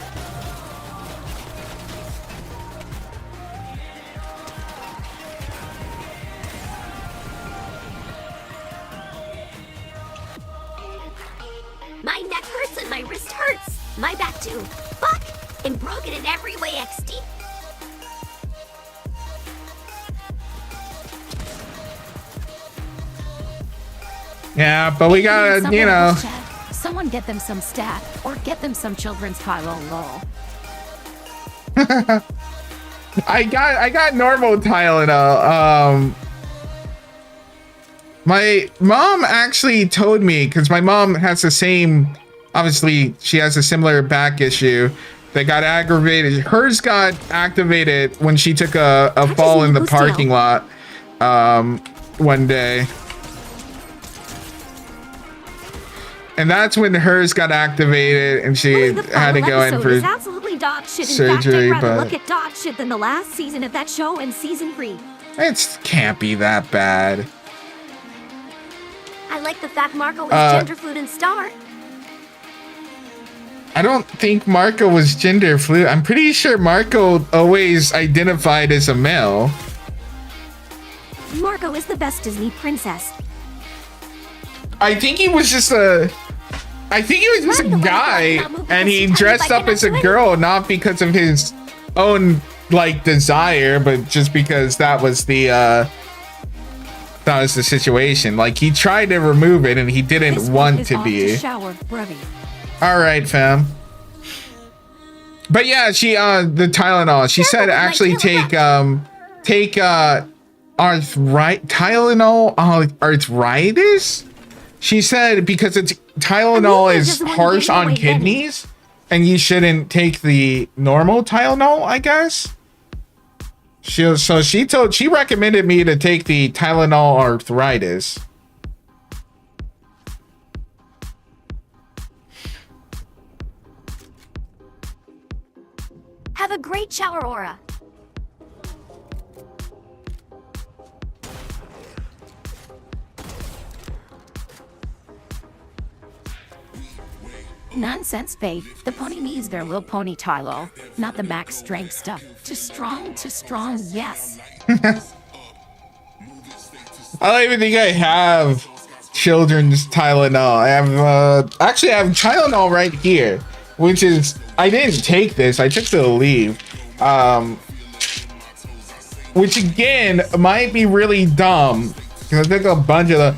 Speaker 5: My neck hurts and my wrist hurts. My back too. Fuck! I'm broken in every way, XD.
Speaker 2: Yeah, but we gotta,
Speaker 4: Someone
Speaker 2: you know.
Speaker 4: else chat. Someone get them some stat, or get them some children's title, lol.
Speaker 2: I got normal Tylenol. My mom actually told me, because my mom has the same, obviously she has a similar back issue that got aggravated. Hers got activated when she took a fall in the parking lot one day. And that's when hers got activated, and she
Speaker 3: The
Speaker 2: had to
Speaker 3: final
Speaker 2: go in
Speaker 3: episode
Speaker 2: for
Speaker 3: is absolutely dog shit. In
Speaker 2: surgery,
Speaker 3: fact, I'd rather
Speaker 2: but-
Speaker 3: look at dog shit than the last season of that show and season 3.
Speaker 2: It can't be that bad.
Speaker 5: I like the fact Marco is gender fluid and star.
Speaker 2: I don't think Marco was gender fluid. I'm pretty sure Marco always identified as a male.
Speaker 3: Marco is the best Disney princess.
Speaker 2: I think he was just a guy, and he dressed up as a girl, not because of his own like desire, but just because that was the situation. Like, he tried to remove it and he didn't want to be.
Speaker 7: Shower, brother.
Speaker 2: All right, fam. But yeah, she the Tylenol. She said actually take arthritis. She said because Tylenol is harsh on kidneys, and you shouldn't take the normal Tylenol, I guess. She recommended me to take the Tylenol arthritis.
Speaker 5: Have a great shower, Aura.
Speaker 4: Nonsense, babe. The pony needs their little pony Tylo, not the max strength stuff. Too strong, yes.
Speaker 2: I don't even think I have children's Tylenol. I have actually I have Tylenol right here, which is, I didn't take this. I took the leave, which again might be really dumb because I took a bunch of the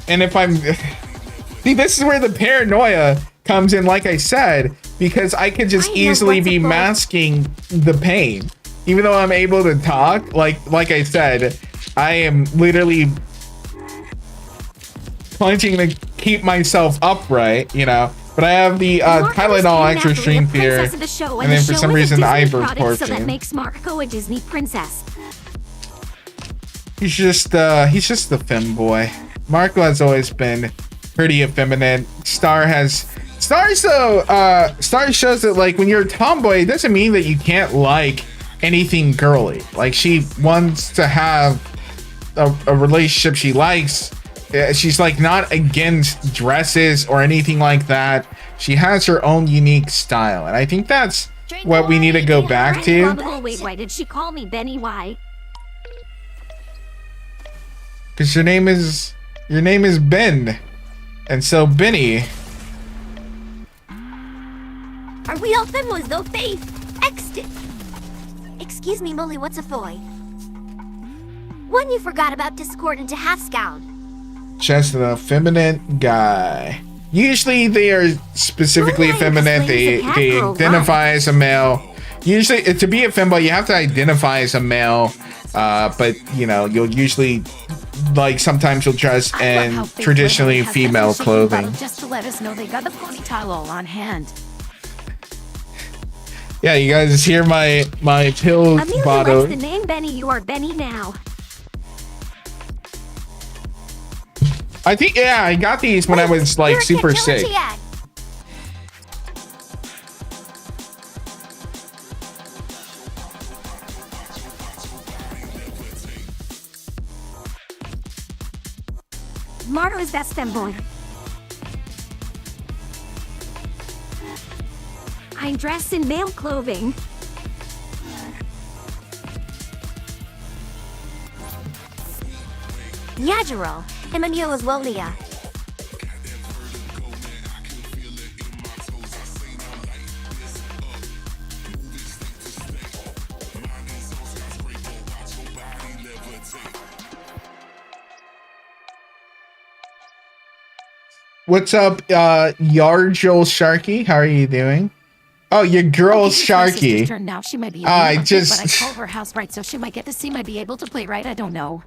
Speaker 2: and if I'm see, this is where the paranoia comes in, like I said, because I could just easily be masking the pain. Even though I'm able to talk, like I said, I am literally punching to keep myself upright, you know. But I have the Tylenol extra strength here, and then for some reason ibuprofen.
Speaker 3: So that makes Marco a Disney princess.
Speaker 2: He's just the femboy. Marco has always been pretty effeminate. Star shows that like when you're a tomboy, it doesn't mean that you can't like anything girly. Like, she wants to have a relationship she likes. She's like not against dresses or anything like that. She has her own unique style, and I think that's what we need to go back to.
Speaker 3: Wait, why did she call me Benny? Why?
Speaker 2: Because your name is Ben. And so, Benny.
Speaker 5: Are we all femmos though, Faith? Exit. Excuse me, Molly, what's a foy? One you forgot about Discord into half scout.
Speaker 2: Just an effeminate guy. Usually they are specifically effeminate. They identify as a male. Usually, to be a femboy, you have to identify as a male. But you know, you'll usually, like, sometimes you'll dress in traditionally female clothing.
Speaker 4: Just to let us know they got the pony Tylo on hand.
Speaker 2: Yeah, you guys hear my pill bottle.
Speaker 3: Likes the name Benny. You are Benny now.
Speaker 2: I think, yeah, I got these when I was like super sick.
Speaker 3: Marco is best femboy. I'm dressed in male clothing.
Speaker 5: Yajiro. Emmanuel as well, Leah.
Speaker 2: What's up, Yarjol Sharky? How are you doing? Oh, your girl Sharky.
Speaker 4: Now she might be
Speaker 2: but I
Speaker 4: told her house right, so she might get to see, might be able to play right. I don't know.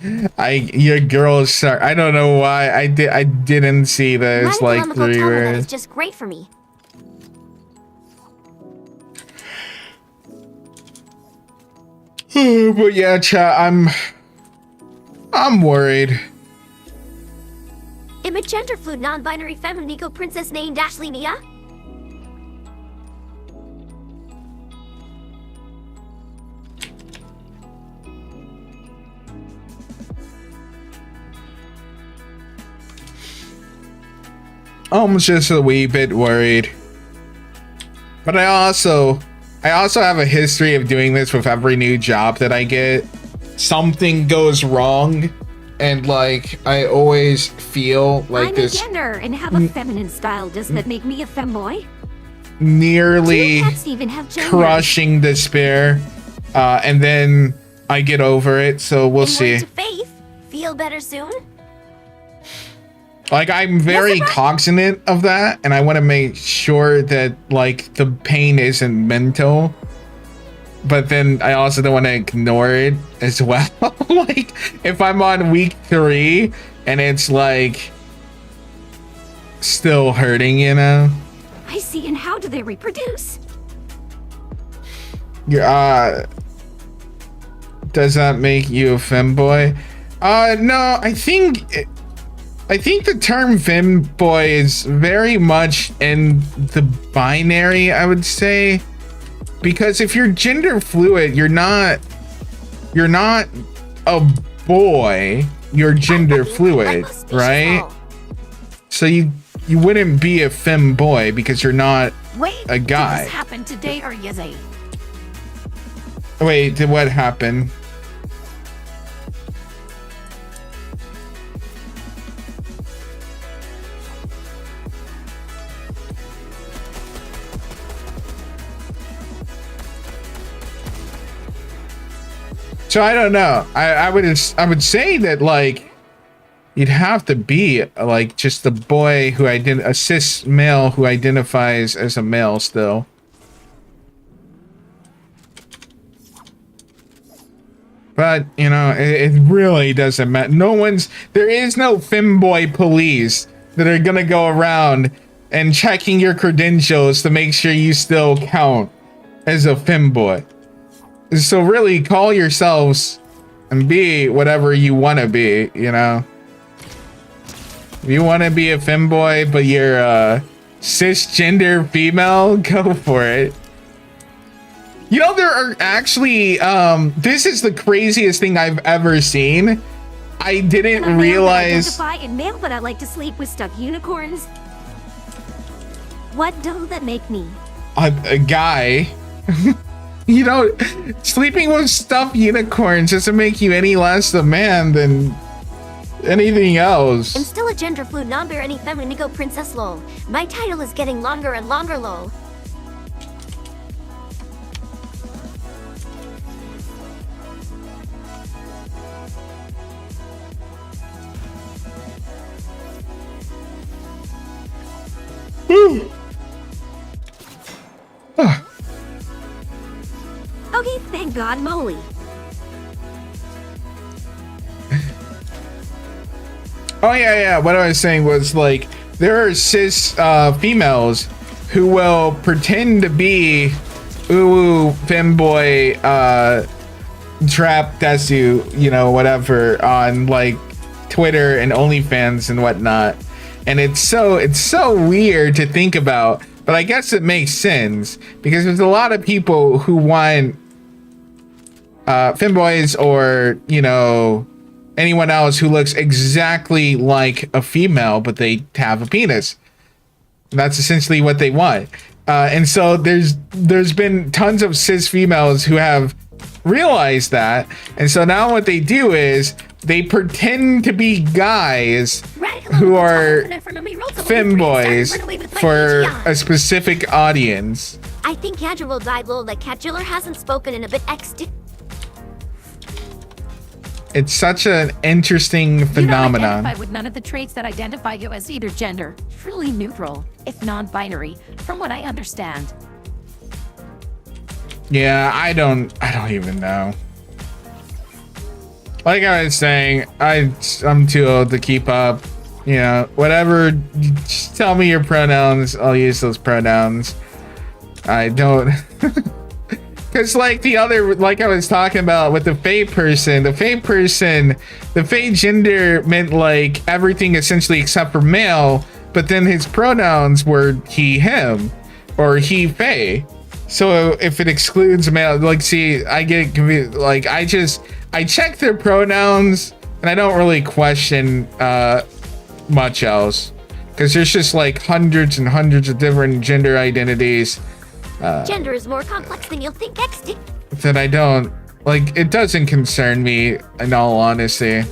Speaker 2: Your girl Shark. I don't know why I didn't see this like 3 years.
Speaker 5: It's just great for me.
Speaker 2: But yeah, chat, I'm worried.
Speaker 5: I'm a gender fluid, non-binary feminine princess named Ashley Nia.
Speaker 2: I'm just a wee bit worried. But I also have a history of doing this with every new job that I get. Something goes wrong, and like I always feel like
Speaker 3: I'm
Speaker 2: this
Speaker 3: a gender and have a feminine style. Does that make me a femboy?
Speaker 2: nearly
Speaker 3: Do cats even have gender?
Speaker 2: crushing despair, and then I get over it. So we'll
Speaker 5: In
Speaker 2: see.
Speaker 5: words of faith, feel better soon?
Speaker 2: Like, I'm very cognizant of that, and I want to make sure that like the pain isn't mental, but then I also don't want to ignore it as well. Like, if I'm on week 3 and it's like still hurting, you know.
Speaker 3: I see. And how do they reproduce?
Speaker 2: Yeah. Does that make you a femboy? No, I think the term femboy is very much in the binary, I would say, because if you're gender fluid, you're not a boy, you're gender fluid, right? So you wouldn't be a femboy because you're not
Speaker 4: Wait,
Speaker 2: a guy.
Speaker 4: Did this happen today or yesterday?
Speaker 2: Wait, did what happen? So I don't know. I would say that like you'd have to be like just a boy who a cis male who identifies as a male still. But you know, it really doesn't matter. There is no femboy police that are gonna go around and checking your credentials to make sure you still count as a femboy. So really call yourselves and be whatever you want to be, you know. If you want to be a femboy but you're a cisgender female, go for it. You know, there are actually this is the craziest thing I've ever seen. I didn't
Speaker 3: I'm a male, but I
Speaker 2: realize
Speaker 3: identify and male, but I like to sleep with stuffed unicorns. What does that make me?
Speaker 2: a guy. You know, sleeping with stuffed unicorns doesn't make you any less a man than anything else.
Speaker 5: I'm still a gender fluid, non-binary feminigo princess lol. My title is getting longer and longer lol.
Speaker 3: Okay, thank God, moly.
Speaker 2: Oh yeah. What I was saying was like there are cis females who will pretend to be ooh femboy trap desu, you know, whatever, on like Twitter and OnlyFans and whatnot. And it's so weird to think about, but I guess it makes sense because there's a lot of people who want femboys or, you know, anyone else who looks exactly like a female, but they have a penis. That's essentially what they want. And so there's been tons of cis females who have realized that. And so now what they do is they pretend to be guys who are femboys for a specific audience.
Speaker 5: I think Cadrillo died lol, like Cadriller hasn't spoken in a bit
Speaker 2: It's such an interesting
Speaker 4: You don't
Speaker 2: phenomenon.
Speaker 4: identify with none of the traits that identify you as either gender. Truly neutral, if non-binary, from what I understand.
Speaker 2: Yeah, I don't even know. Like I was saying, I'm too old to keep up. You know, whatever. Just tell me your pronouns. I'll use those pronouns. I don't. Because like like I was talking about with the Fae person, the Fae gender meant like everything essentially except for male, but then his pronouns were he, him, or he, Fae. So if it excludes male, like, see, I get confused. Like, I check their pronouns and I don't really question much else. because there's just like hundreds and hundreds of different gender identities
Speaker 5: Gender is more complex than you'll think, XD.
Speaker 2: that I don't like. It doesn't concern me, in all honesty.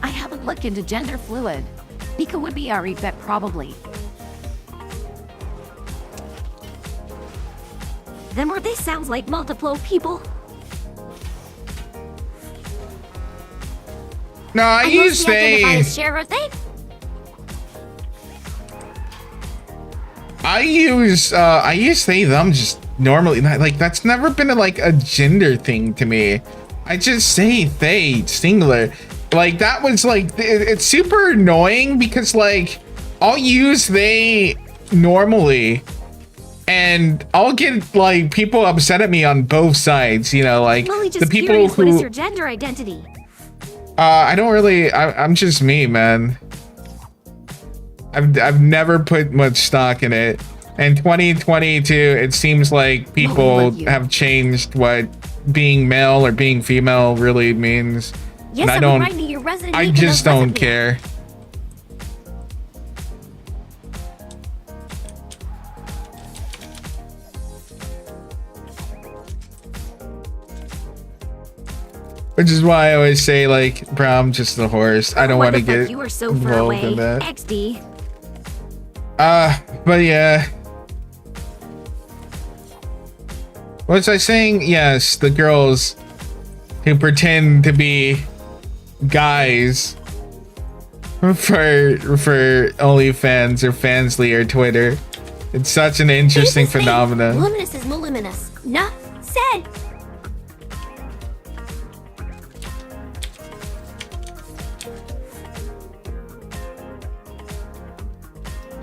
Speaker 4: I haven't looked into gender fluid. Nika would be our bet probably.
Speaker 3: Then were they sounds like multiple people?
Speaker 2: No, I use
Speaker 5: Identify
Speaker 2: they.
Speaker 5: as share, they?
Speaker 2: I use they them just normally. Like that's never been like a gender thing to me. I just say they singular. Like that was like it's super annoying because like I'll use they normally and I'll get like people upset at me on both sides, you know, like
Speaker 3: Lily,
Speaker 2: the
Speaker 3: just
Speaker 2: people
Speaker 3: curious,
Speaker 2: who
Speaker 3: what is your gender identity?
Speaker 2: I don't really I'm just me, man. I've never put much stock in it. In 2022, it seems like people have changed what being male or being female really means.
Speaker 5: Yes,
Speaker 2: And
Speaker 5: I'm writing your resident
Speaker 2: I
Speaker 5: Nika
Speaker 2: just
Speaker 5: knows
Speaker 2: don't
Speaker 5: recipe.
Speaker 2: care. Which is why I always say like, bro, I'm just a horse. I don't
Speaker 3: What
Speaker 2: want to
Speaker 3: the fuck,
Speaker 2: get
Speaker 3: you were so far
Speaker 2: involved
Speaker 3: away.
Speaker 2: in that.
Speaker 3: XD.
Speaker 2: But yeah. What was I saying? Yes, the girls who pretend to be guys for OnlyFans or Fansly or Twitter. It's such an interesting
Speaker 5: Here's the thing.
Speaker 2: phenomenon.
Speaker 5: Luminous is voluminous. Nuh said.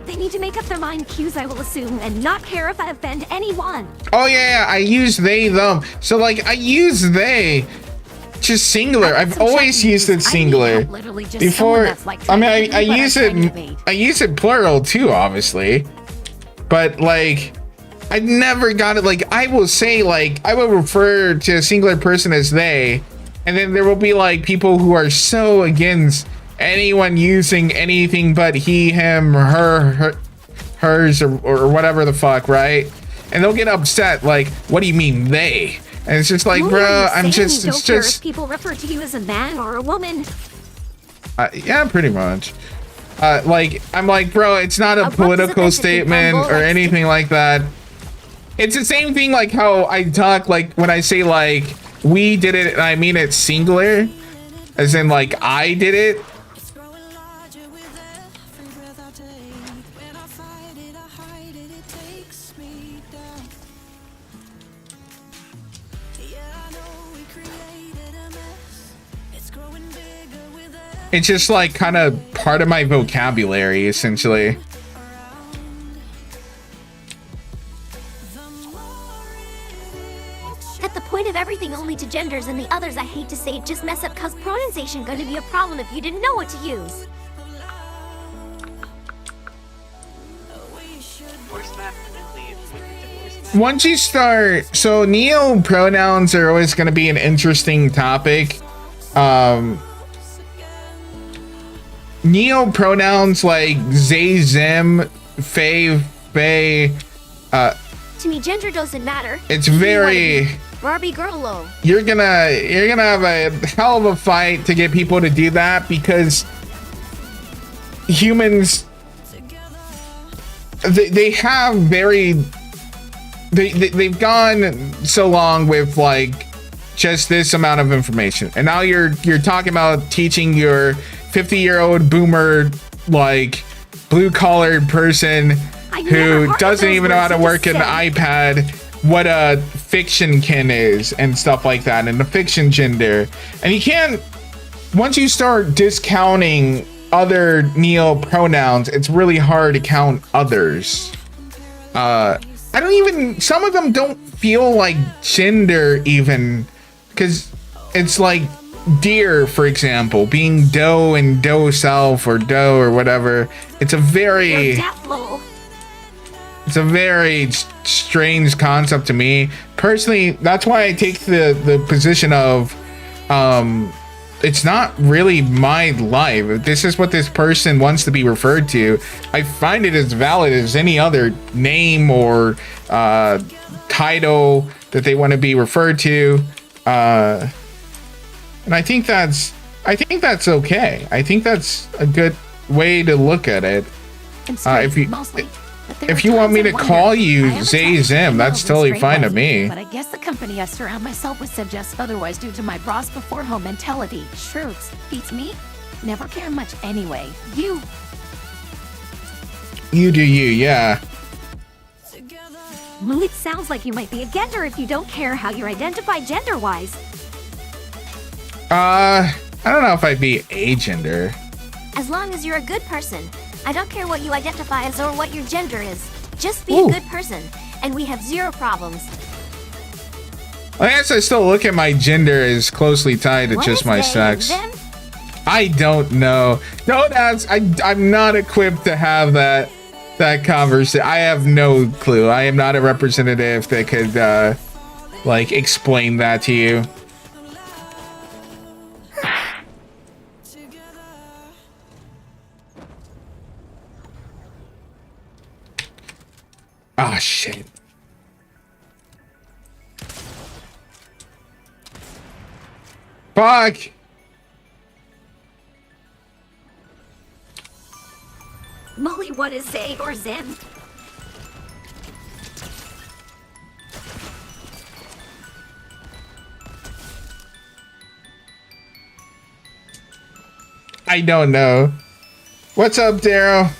Speaker 3: They need to make up their mind cues, I will assume, and not care if I offend anyone.
Speaker 2: Oh yeah, I use they them. So like I use they just singular. I've always used it singular.
Speaker 4: Literally just
Speaker 2: Before
Speaker 4: that's like
Speaker 2: I mean
Speaker 4: trying to
Speaker 2: I
Speaker 4: do what
Speaker 2: use
Speaker 4: I'm trying to
Speaker 2: it
Speaker 4: evade.
Speaker 2: I use it plural too, obviously. But like I never got it. Like I will say like I will refer to a singular person as they, and then there will be like people who are so against anyone using anything but he, him, her, hers, or whatever the fuck, right? And they'll get upset like, what do you mean they? And it's just like,
Speaker 3: Lily,
Speaker 2: bro,
Speaker 3: are you
Speaker 2: I'm
Speaker 3: saying
Speaker 2: just,
Speaker 3: you
Speaker 2: it's
Speaker 3: don't care if
Speaker 2: just,
Speaker 3: people refer to you as a man or a woman.
Speaker 2: yeah, pretty much. Like, I'm like, bro, it's not a
Speaker 5: representative
Speaker 2: political
Speaker 5: can
Speaker 2: statement
Speaker 5: humble,
Speaker 2: or
Speaker 5: like,
Speaker 2: anything like that. It's the same thing like how I talk, like when I say like, we did it, and I mean it singular, as in like, I did it. It's just like kind of part of my vocabulary, essentially.
Speaker 5: At the point of everything only to genders and the others I hate to say just mess up cause pronunciation gonna be a problem if you didn't know what to use.
Speaker 2: Once you start, so neo pronouns are always going to be an interesting topic. Neo pronouns like they, them, fave, they,
Speaker 5: To me, gender doesn't matter.
Speaker 2: it's
Speaker 5: You wanna
Speaker 2: very,
Speaker 5: be Barbie girl low.
Speaker 2: you're gonna have a hell of a fight to get people to do that because humans, they have very, they've gone so long with like just this amount of information, and now you're talking about teaching your 50-year-old boomer, like blue-collar person
Speaker 3: I never
Speaker 2: who
Speaker 3: heard of
Speaker 2: doesn't
Speaker 3: those
Speaker 2: even know how to
Speaker 3: words you
Speaker 2: work an
Speaker 3: just said.
Speaker 2: iPad what a fiction kin is and stuff like that, and the fiction gender. And you can't, once you start discounting other neo pronouns, it's really hard to count others. I don't even, some of them don't feel like gender even, because it's like deer, for example, being doe and doe self or doe or whatever. It's a very strange concept to me personally. That's why I take the position of it's not really my life. If this is what this person wants to be referred to, I find it as valid as any other name or title that they want to be referred to. And I think that's okay. I think that's a good way to look at it. If you want me to call you Zay Zim, that's totally fine to me.
Speaker 4: But I guess the company I surround myself with suggests otherwise due to my bras before home mentality. Shirts beats me. Never care much anyway. You
Speaker 2: do you, yeah.
Speaker 3: It sounds like you might be a gender if you don't care how you're identified gender-wise.
Speaker 2: I don't know if I'd be agender.
Speaker 5: As long as you're a good person. I don't care what you identify as or what your gender is. Just be a good person, and we have zero problems.
Speaker 2: I guess I still look at my gender as closely tied to just my sex. I don't know. No, I'm not equipped to have that conversation. I have no clue. I am not a representative that could like explain that to you. Ah, shit. Fuck.
Speaker 3: Molly, what is Zay or Zim?
Speaker 2: I don't know. What's up, Daryl?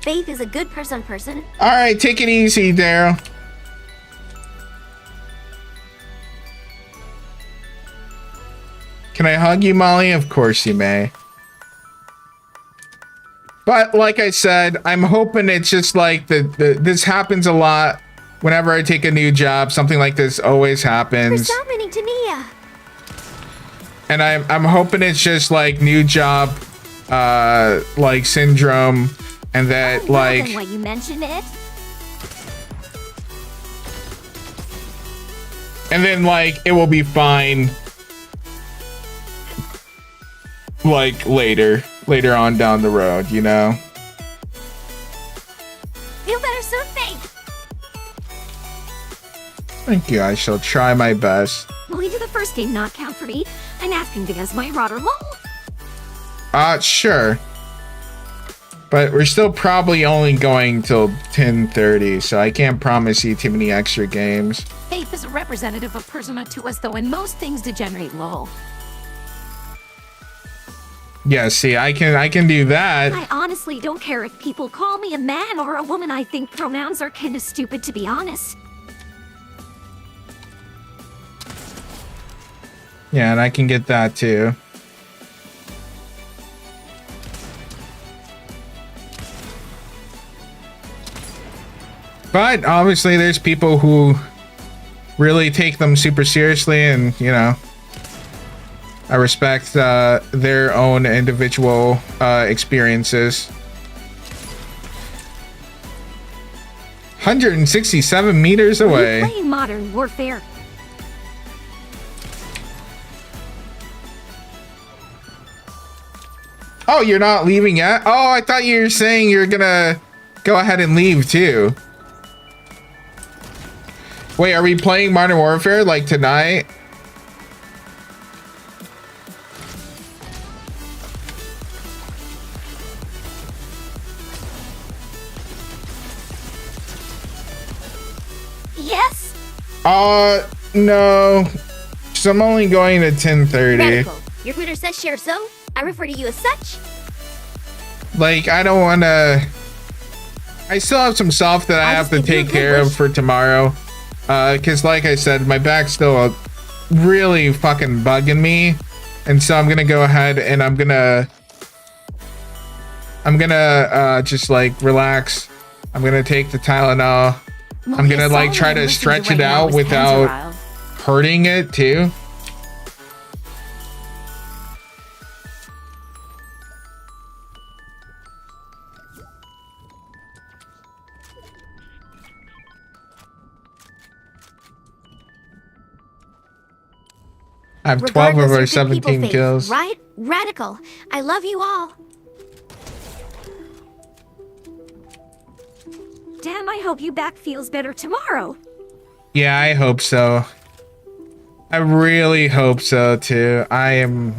Speaker 5: Faith is a good person.
Speaker 2: All right, take it easy, Daryl. Can I hug you, Molly? Of course you may. But like I said, I'm hoping it's just like this happens a lot. Whenever I take a new job, something like this always happens. And I'm hoping it's just like new job like syndrome. And that, like,
Speaker 3: why you mention it?
Speaker 2: And then, like, it will be fine. Like, later on down the road, you know?
Speaker 3: Feel better soon, Faith.
Speaker 2: Thank you. I shall try my best.
Speaker 3: Will you do the first game not count for me? I'm asking because my router lol.
Speaker 2: Sure. But we're still probably only going till 10:30, so I can't promise you too many extra games.
Speaker 4: Faith is a representative of Persona 2 as though in most things degenerate lol.
Speaker 2: Yeah, see, I can do that.
Speaker 3: I honestly don't care if people call me a man or a woman. I think pronouns are kinda stupid, to be honest.
Speaker 2: Yeah, and I can get that too. But obviously there's people who really take them super seriously, and you know, I respect their own individual experiences. 167 meters away.
Speaker 3: Are you playing Modern Warfare?
Speaker 2: Oh, you're not leaving yet? Oh, I thought you were saying you're gonna go ahead and leave too. Wait, are we playing Modern Warfare like tonight?
Speaker 3: Yes.
Speaker 2: No. So I'm only going to 10:30.
Speaker 5: Radical. Your Twitter says share, so I refer to you as such.
Speaker 2: Like, I don't want to. I still have some stuff that I have to take care of for tomorrow. Because like I said, my back's still really fucking bugging me. And so I'm gonna go ahead and I'm gonna just like relax. I'm gonna take the Tylenol. I'm gonna like try to stretch it out without hurting it too. I have 12
Speaker 5: Regardless,
Speaker 2: over
Speaker 5: you're good people
Speaker 2: 17
Speaker 5: face,
Speaker 2: kills.
Speaker 5: Right? Radical. I love you all.
Speaker 3: Damn, I hope you back feels better tomorrow.
Speaker 2: Yeah, I hope so. I really hope so too. I am.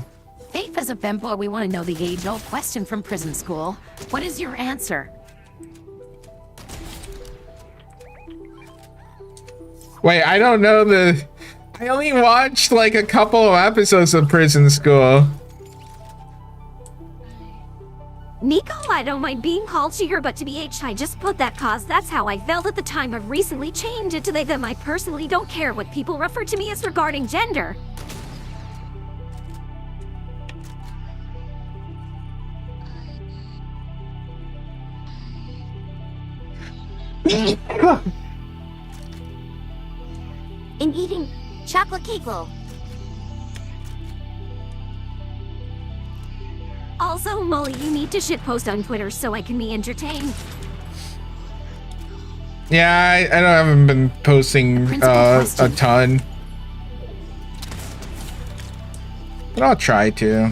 Speaker 4: Faith, as a femboy, we want to know the age-old question from prison school. What is your answer?
Speaker 2: Wait, I don't know the. I only watched like a couple of episodes of Prison School.
Speaker 3: Nico, I don't mind being called she, her, but to be H, I just put that cause that's how I felt at the time. I've recently changed it to they, them. I personally don't care what people refer to me as regarding gender.
Speaker 5: In eating chocolate cake roll.
Speaker 3: Also, Molly, you need to shitpost on Twitter so I can be entertained.
Speaker 2: Yeah, I haven't been posting a ton. But I'll try to.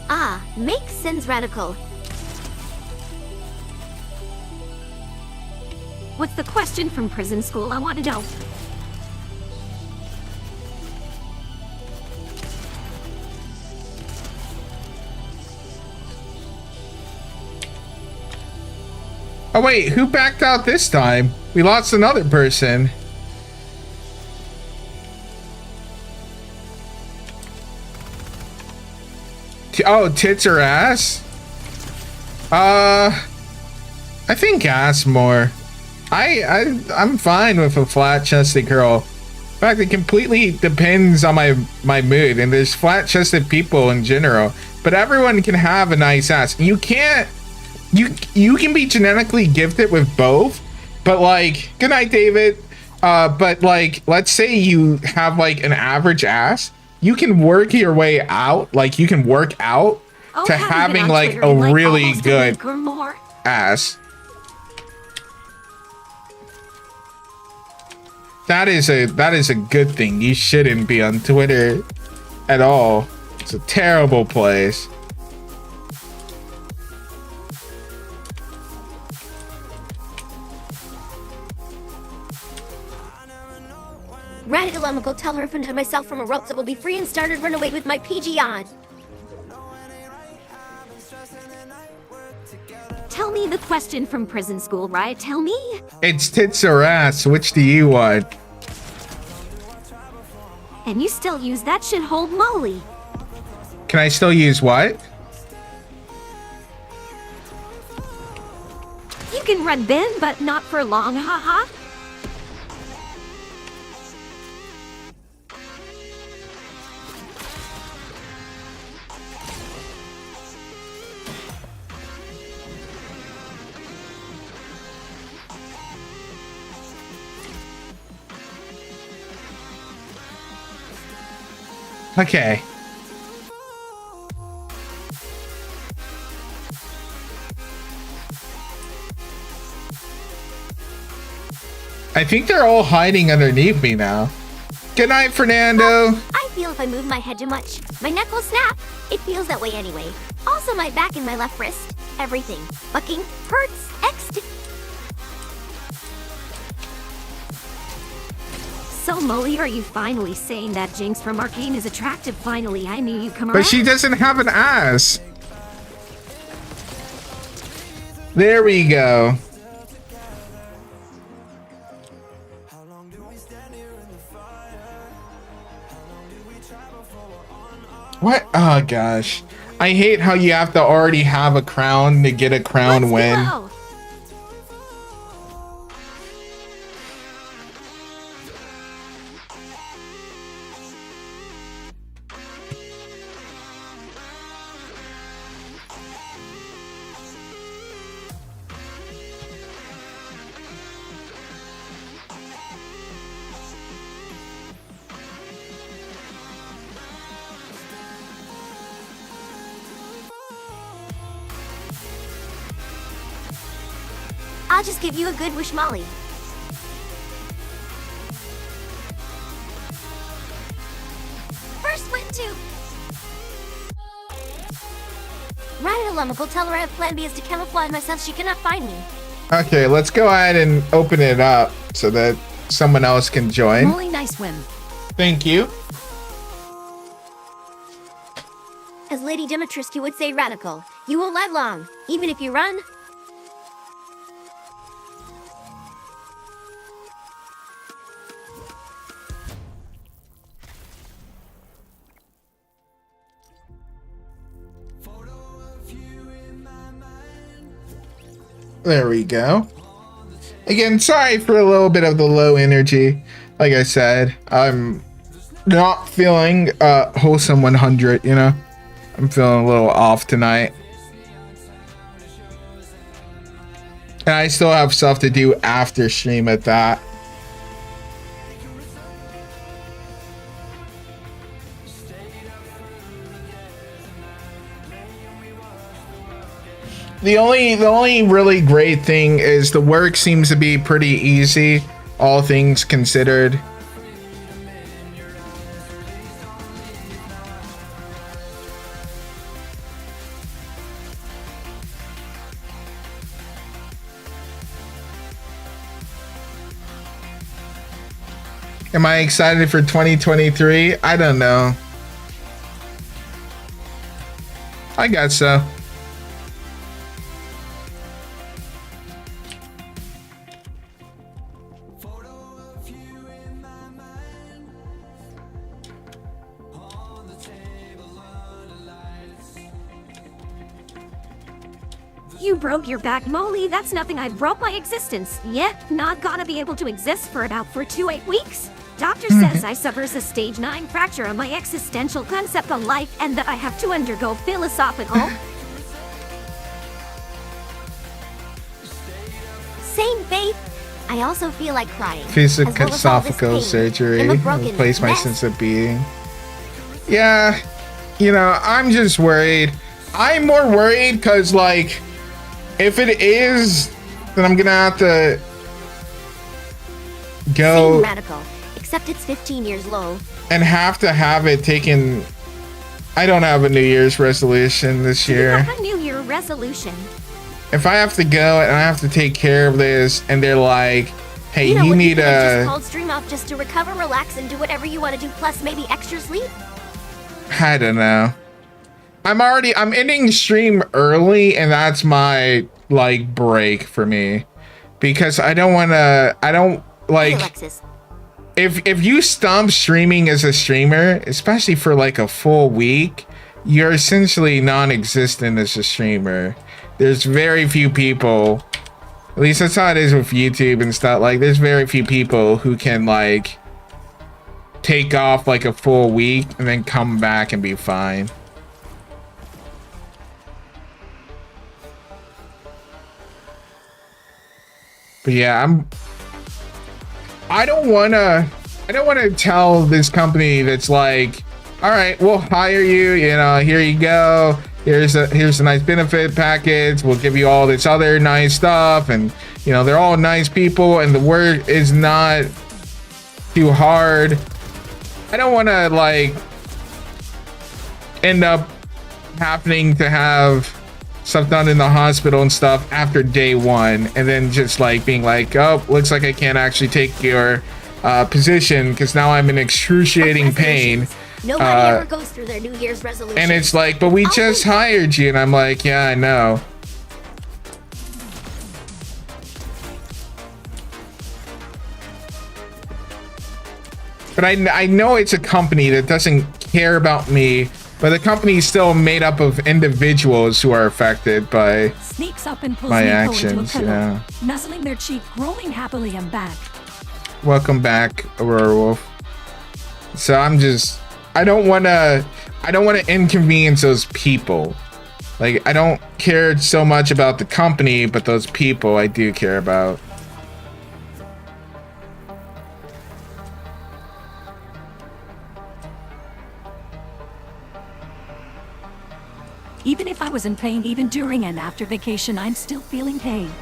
Speaker 5: Ah, makes sense, Radical.
Speaker 3: What's the question from prison school? I want to know.
Speaker 2: Oh wait, who backed out this time? We lost another person. Oh, tits or ass? I think ass more. I'm fine with a flat-chested girl. In fact, it completely depends on my mood, and there's flat-chested people in general. But everyone can have a nice ass. You can't. You can be genetically gifted with both, but like, good night, David. But like, let's say you have like an average ass. You can work your way out. Like, you can work out to having like a really good ass. That is a good thing. You shouldn't be on Twitter at all. It's a terrible place.
Speaker 5: Radical, I'ma go tell her if I myself from a rope that will be free and started run away with my PG on.
Speaker 3: Tell me the question from prison school, right? Tell me.
Speaker 2: It's tits or ass. Which do you want?
Speaker 3: And you still use that shithole Molly.
Speaker 2: Can I still use what?
Speaker 3: You can run Ben, but not for long, haha.
Speaker 2: Okay. I think they're all hiding underneath me now. Good night, Fernando.
Speaker 5: I feel if I move my head too much, my neck will snap. It feels that way anyway. Also my back and my left wrist. Everything. Fucking hurts.
Speaker 3: So, Molly, are you finally saying that Jinx from Arcane is attractive? Finally, I knew you'd come around.
Speaker 2: But she doesn't have an ass. There we go. What? Oh gosh. I hate how you have to already have a crown to get a crown win.
Speaker 3: Go.
Speaker 5: I'll just give you a good wish, Molly. First win too. Right, Alumical, tell her I have plan B is to camouflage myself she cannot find me.
Speaker 2: Okay, let's go ahead and open it up so that someone else can join.
Speaker 4: Molly, nice win.
Speaker 2: Thank you.
Speaker 5: As Lady Dimitrescu would say, radical. You won't live long, even if you run.
Speaker 2: There we go. Again, sorry for a little bit of the low energy. Like I said, I'm not feeling wholesome 100, you know? I'm feeling a little off tonight. And I still have stuff to do after stream at that. The only really great thing is the work seems to be pretty easy, all things considered. Am I excited for 2023? I don't know. I guess so.
Speaker 3: You broke your back, Molly. That's nothing. I broke my existence. Yet, not gonna be able to exist for about 8 weeks. Doctor says I suffers a stage 9 fracture on my existential concept on life and that I have to undergo philosophical.
Speaker 5: Same Faith. I also feel like crying. as well as all this
Speaker 2: Philosophical
Speaker 5: pain.
Speaker 2: surgery.
Speaker 5: I'm a broken
Speaker 2: Replace my
Speaker 5: mess.
Speaker 2: sense of being. Yeah, you know, I'm just worried. I'm more worried because, like, if it is, then I'm gonna have to go
Speaker 5: Same radical. Except it's 15 years low.
Speaker 2: and have it taken. I don't have a New Year's resolution this
Speaker 3: You
Speaker 2: year.
Speaker 3: have a New Year resolution.
Speaker 2: If I have to go and I have to take care of this, and they're like, "Hey,
Speaker 5: You know
Speaker 2: you
Speaker 5: what
Speaker 2: need
Speaker 5: you could have just
Speaker 2: a,"
Speaker 5: called stream off just to recover, relax, and do whatever you want to do, plus maybe extra sleep?
Speaker 2: I don't know. I'm ending stream early, and that's my like break for me, because I don't
Speaker 5: Hey,
Speaker 2: like,
Speaker 5: Alexis.
Speaker 2: if you stop streaming as a streamer, especially for like a full week, you're essentially non-existent as a streamer. There's very few people, at least that's how it is with YouTube and stuff, like there's very few people who can like take off like a full week and then come back and be fine. But yeah, I don't wanna tell this company that's like, all right, we'll hire you, you know, here you go. Here's a nice benefit package. We'll give you all this other nice stuff, and you know, they're all nice people and the work is not too hard. I don't wanna like end up happening to have stuff done in the hospital and stuff after day one, and then just like being like, oh, looks like I can't actually take your position because now I'm in excruciating pain.
Speaker 5: Nobody ever goes through their New Year's resolution.
Speaker 2: And it's like, but we just hired you, and I'm like, yeah, I know. But I know it's a company that doesn't care about me, but the company is still made up of individuals who are affected by
Speaker 7: Sneaks up and pulls
Speaker 2: my
Speaker 7: Nico
Speaker 2: actions.
Speaker 7: into a pillow,
Speaker 2: Yeah.
Speaker 7: nuzzling their cheek, growing happily and back.
Speaker 2: Welcome back, Aurora Wolf. So I don't want to inconvenience those people. Like, I don't care so much about the company, but those people I do care about.
Speaker 7: Even if I was in pain, even during and after vacation, I'm still feeling pain.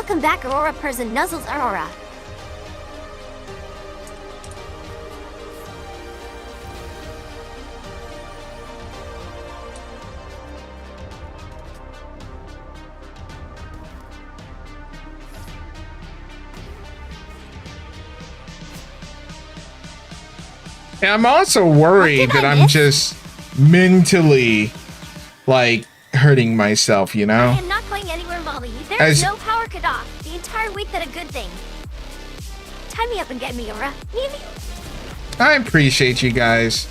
Speaker 5: Welcome back, Aurora person nuzzles Aurora.
Speaker 2: And I'm also worried that I'm just mentally, like, hurting myself, you
Speaker 5: I
Speaker 2: know?
Speaker 5: am not going anywhere, Molly. There is no power cut off. The entire week that a good thing. Tie me up and get me, Aurora.
Speaker 2: I appreciate you guys.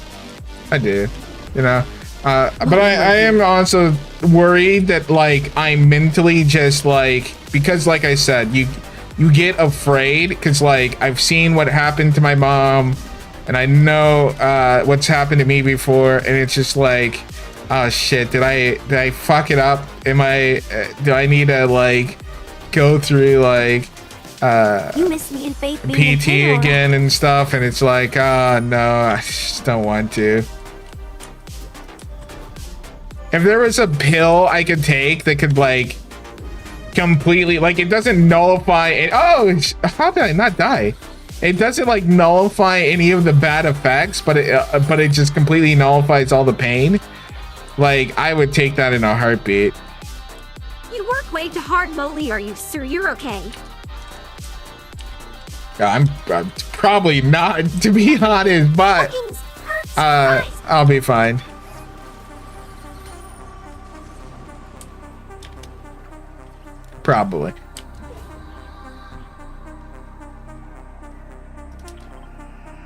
Speaker 2: I do, you know? But I am also worried that, like, I'm mentally just, like, because, like I said, you get afraid because, like, I've seen what happened to my mom, and I know what's happened to me before, and it's just like, oh shit, did I fuck it up? Do I need to, like, go through, like,
Speaker 5: you miss me in faith
Speaker 2: PT again and stuff? And it's like, oh no, I just don't want to. If there was a pill I could take that could, like, completely, like, it doesn't nullify it. Oh, how did I not die? It doesn't, like, nullify any of the bad effects, but it just completely nullifies all the pain. Like, I would take that in a heartbeat.
Speaker 3: You work way too hard, Molly. Are you sure you're okay?
Speaker 2: I'm probably not, to be honest, but I'll be fine. Probably.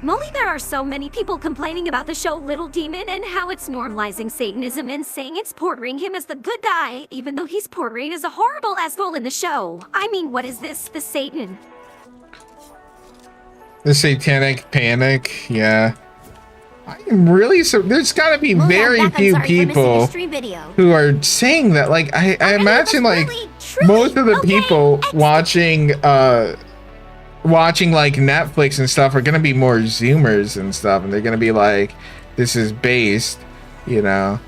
Speaker 3: Molly, there are so many people complaining about the show Little Demon and how it's normalizing Satanism and saying it's portraying him as the good guy, even though he's portrayed as a horrible asshole in the show. I mean, what is this? The Satan?
Speaker 2: The satanic panic, yeah. I'm really there's gotta be very few people who are saying that. Like, I imagine, like, most of the people watching like Netflix and stuff are gonna be more Zoomers and stuff, and they're gonna be like, this is based, you know.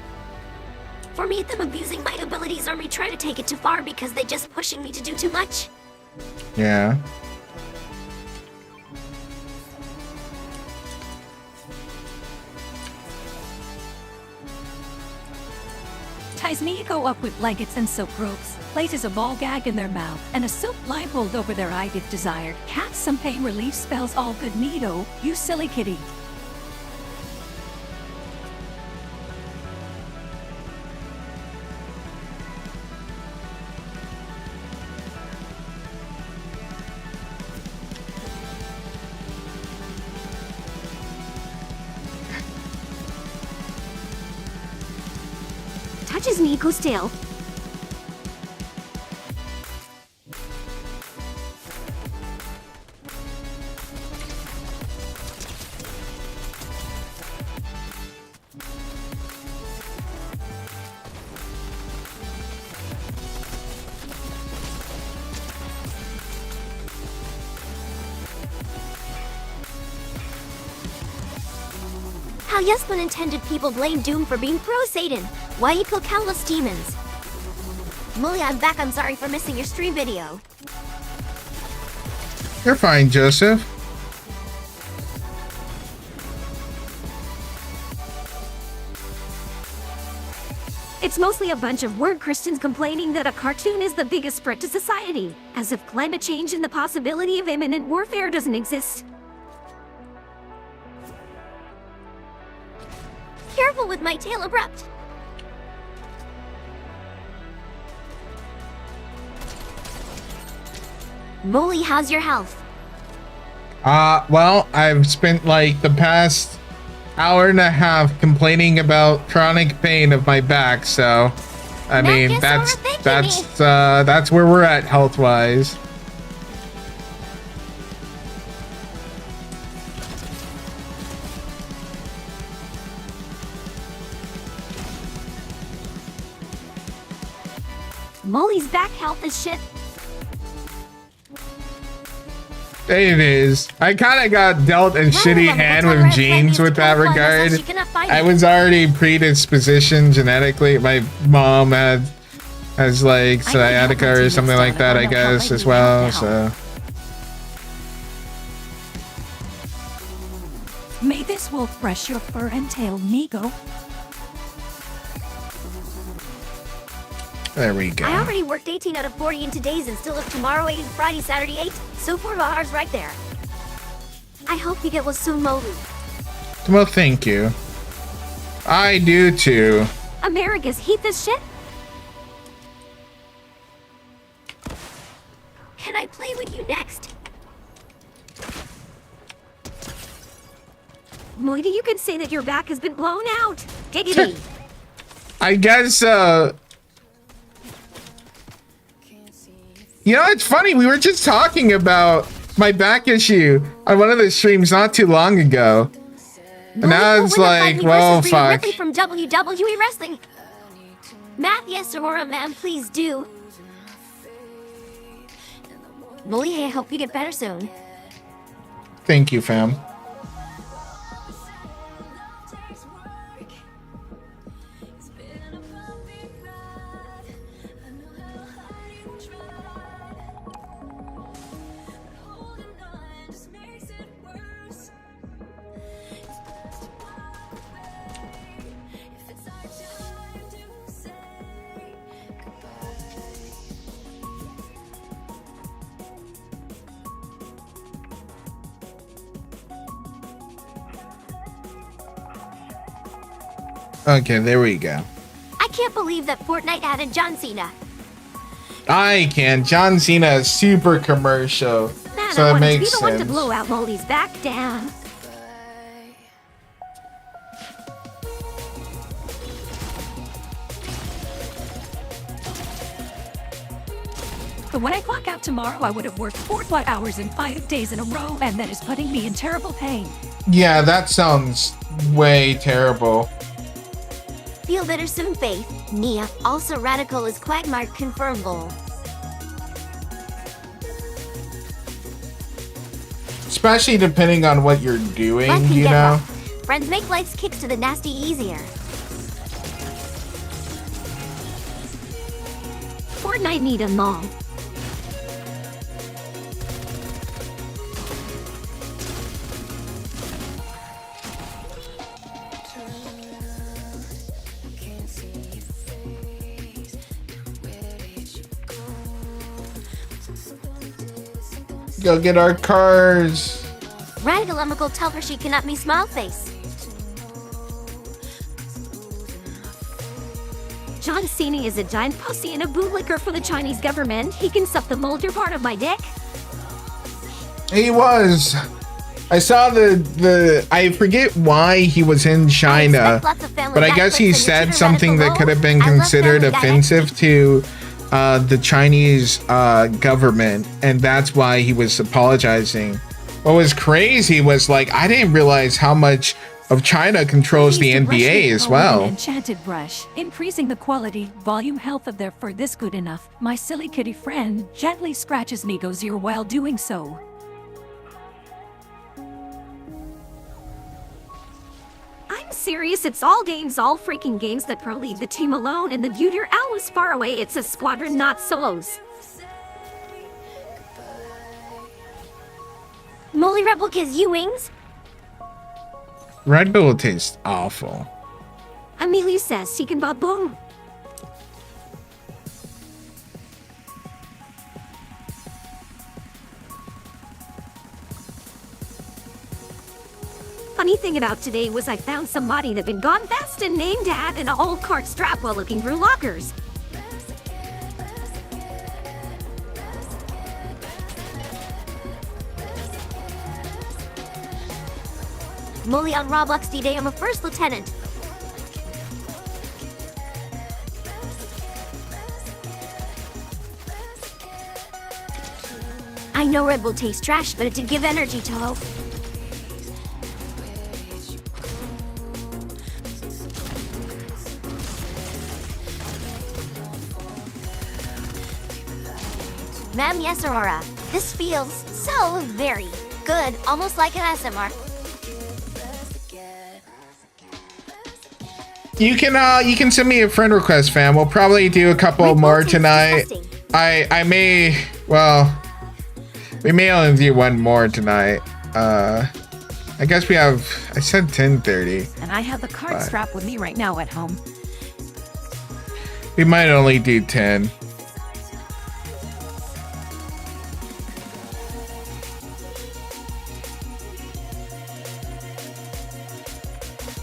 Speaker 5: For me, them abusing my abilities or me trying to take it too far because they just pushing me to do too much.
Speaker 2: Yeah.
Speaker 7: Ties Nico up with blankets and soap ropes, places a ball gag in their mouth, and a silk blindfold over their eye if desired. Cast some pain relief spells all good neato, you silly kitty.
Speaker 3: Touches Nico's tail.
Speaker 5: How yes, when intended people blame Doom for being pro-Satan. Why you kill countless demons? Molly, I'm back. I'm sorry for missing your stream video.
Speaker 2: You're fine, Joseph.
Speaker 3: It's mostly a bunch of word Christians complaining that a cartoon is the biggest threat to society, as if climate change and the possibility of imminent warfare doesn't exist.
Speaker 5: Careful with my tail abrupt. Molly, how's your health?
Speaker 2: Well, I've spent like the past hour and a half complaining about chronic pain of my back, so I mean that's where we're at health-wise.
Speaker 3: Molly's back health is shit.
Speaker 2: It is. I kind of got dealt a shitty hand with genes with that regard. I was already predispositioned genetically. My mom had Has like sciatica or something like that, I guess, as well. So
Speaker 7: May this wolf brush your fur and tail, Nico.
Speaker 2: there we go.
Speaker 5: I already worked 18 out of 40 in today's and still have tomorrow 8 and Friday, Saturday 8. So 4 hours right there. I hope you get well soon, Molly.
Speaker 2: Well, thank you. I do too.
Speaker 3: America's heat this shit?
Speaker 5: Can I play with you next?
Speaker 3: Moody, you can say that your back has been blown out. Giggity.
Speaker 2: I guess, you know, it's funny. We were just talking about my back issue on one of the streams not too long ago. And now it's like, well, fuck.
Speaker 5: Ripley from WWE Wrestling. Math, yes, Aurora, ma'am, please do. Molly, I hope you get better soon.
Speaker 2: Thank you, fam. Okay, there we go.
Speaker 5: I can't believe that Fortnite added John Cena.
Speaker 2: I can. John Cena is super commercial,
Speaker 3: Man,
Speaker 2: so
Speaker 3: I
Speaker 2: it
Speaker 3: wanted to be
Speaker 2: makes
Speaker 3: the one to
Speaker 2: sense.
Speaker 3: blow out Molly's back down.
Speaker 7: But when I clock out tomorrow, I would have worked 4 hours in 5 days in a row, and that is putting me in terrible pain.
Speaker 2: Yeah, that sounds way terrible.
Speaker 5: Feel better soon, Faith. Nia, also radical is Quagmire confirmable.
Speaker 2: Especially depending on what you're doing,
Speaker 5: Life can
Speaker 2: you
Speaker 5: get
Speaker 2: know?
Speaker 5: rough. Friends make life's kicks to the nasty easier.
Speaker 3: Fortnite need a mall.
Speaker 2: Go get our cars.
Speaker 5: Radical Uncle tell her she cannot be smile face.
Speaker 3: John Cena is a giant pussy and a bootlicker for the Chinese government. He can suck the molder part of my dick.
Speaker 2: He was. I saw I forget why he was in China, but I guess he said something that could have been considered offensive to the Chinese government, and that's why he was apologizing. What was crazy was, like, I didn't realize how much of China controls the NBA as well.
Speaker 7: Enchanted brush, increasing the quality, volume, health of their fur. This good enough. My silly kitty friend gently scratches Nico's ear while doing so.
Speaker 3: I'm serious, it's all games, all freaking games that pro leave the team alone and the dude your owl is far away. It's a squadron, not solos.
Speaker 5: Molly Rebel gives you wings?
Speaker 2: Red Bull tastes awful.
Speaker 3: Amelia says she can boom. Funny thing about today was I found somebody that been gone fast and named Dad in a old cart strap while looking through lockers.
Speaker 5: Molly on Roblox D-Day, I'm a first lieutenant. I know Red Bull tastes trash, but it did give energy to hope. Ma'am, yes, Aurora. This feels so very good, almost like an SMR.
Speaker 2: You can send me a friend request, fam. We'll probably do a couple more tonight. I may, well, we may only do one more tonight. I guess we have, I said 10:30.
Speaker 4: And I have the card strap with me right now at home.
Speaker 2: We might only do 10.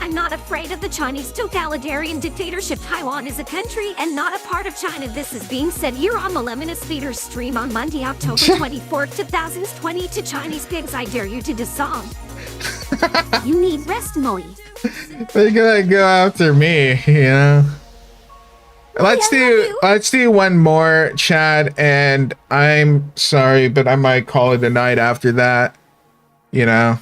Speaker 3: I'm not afraid of the Chinese totalitarian dictatorship. Taiwan is a country and not a part of China. This is being said here on the Lemonous Theater stream on Monday, October 24th, 2020 to Chinese pigs. I dare you to dissolve. You need rest, Moe.
Speaker 2: They're gonna go after me, you know. Let's do one more, Chad, and I'm sorry, but I might call it a night after that. You know.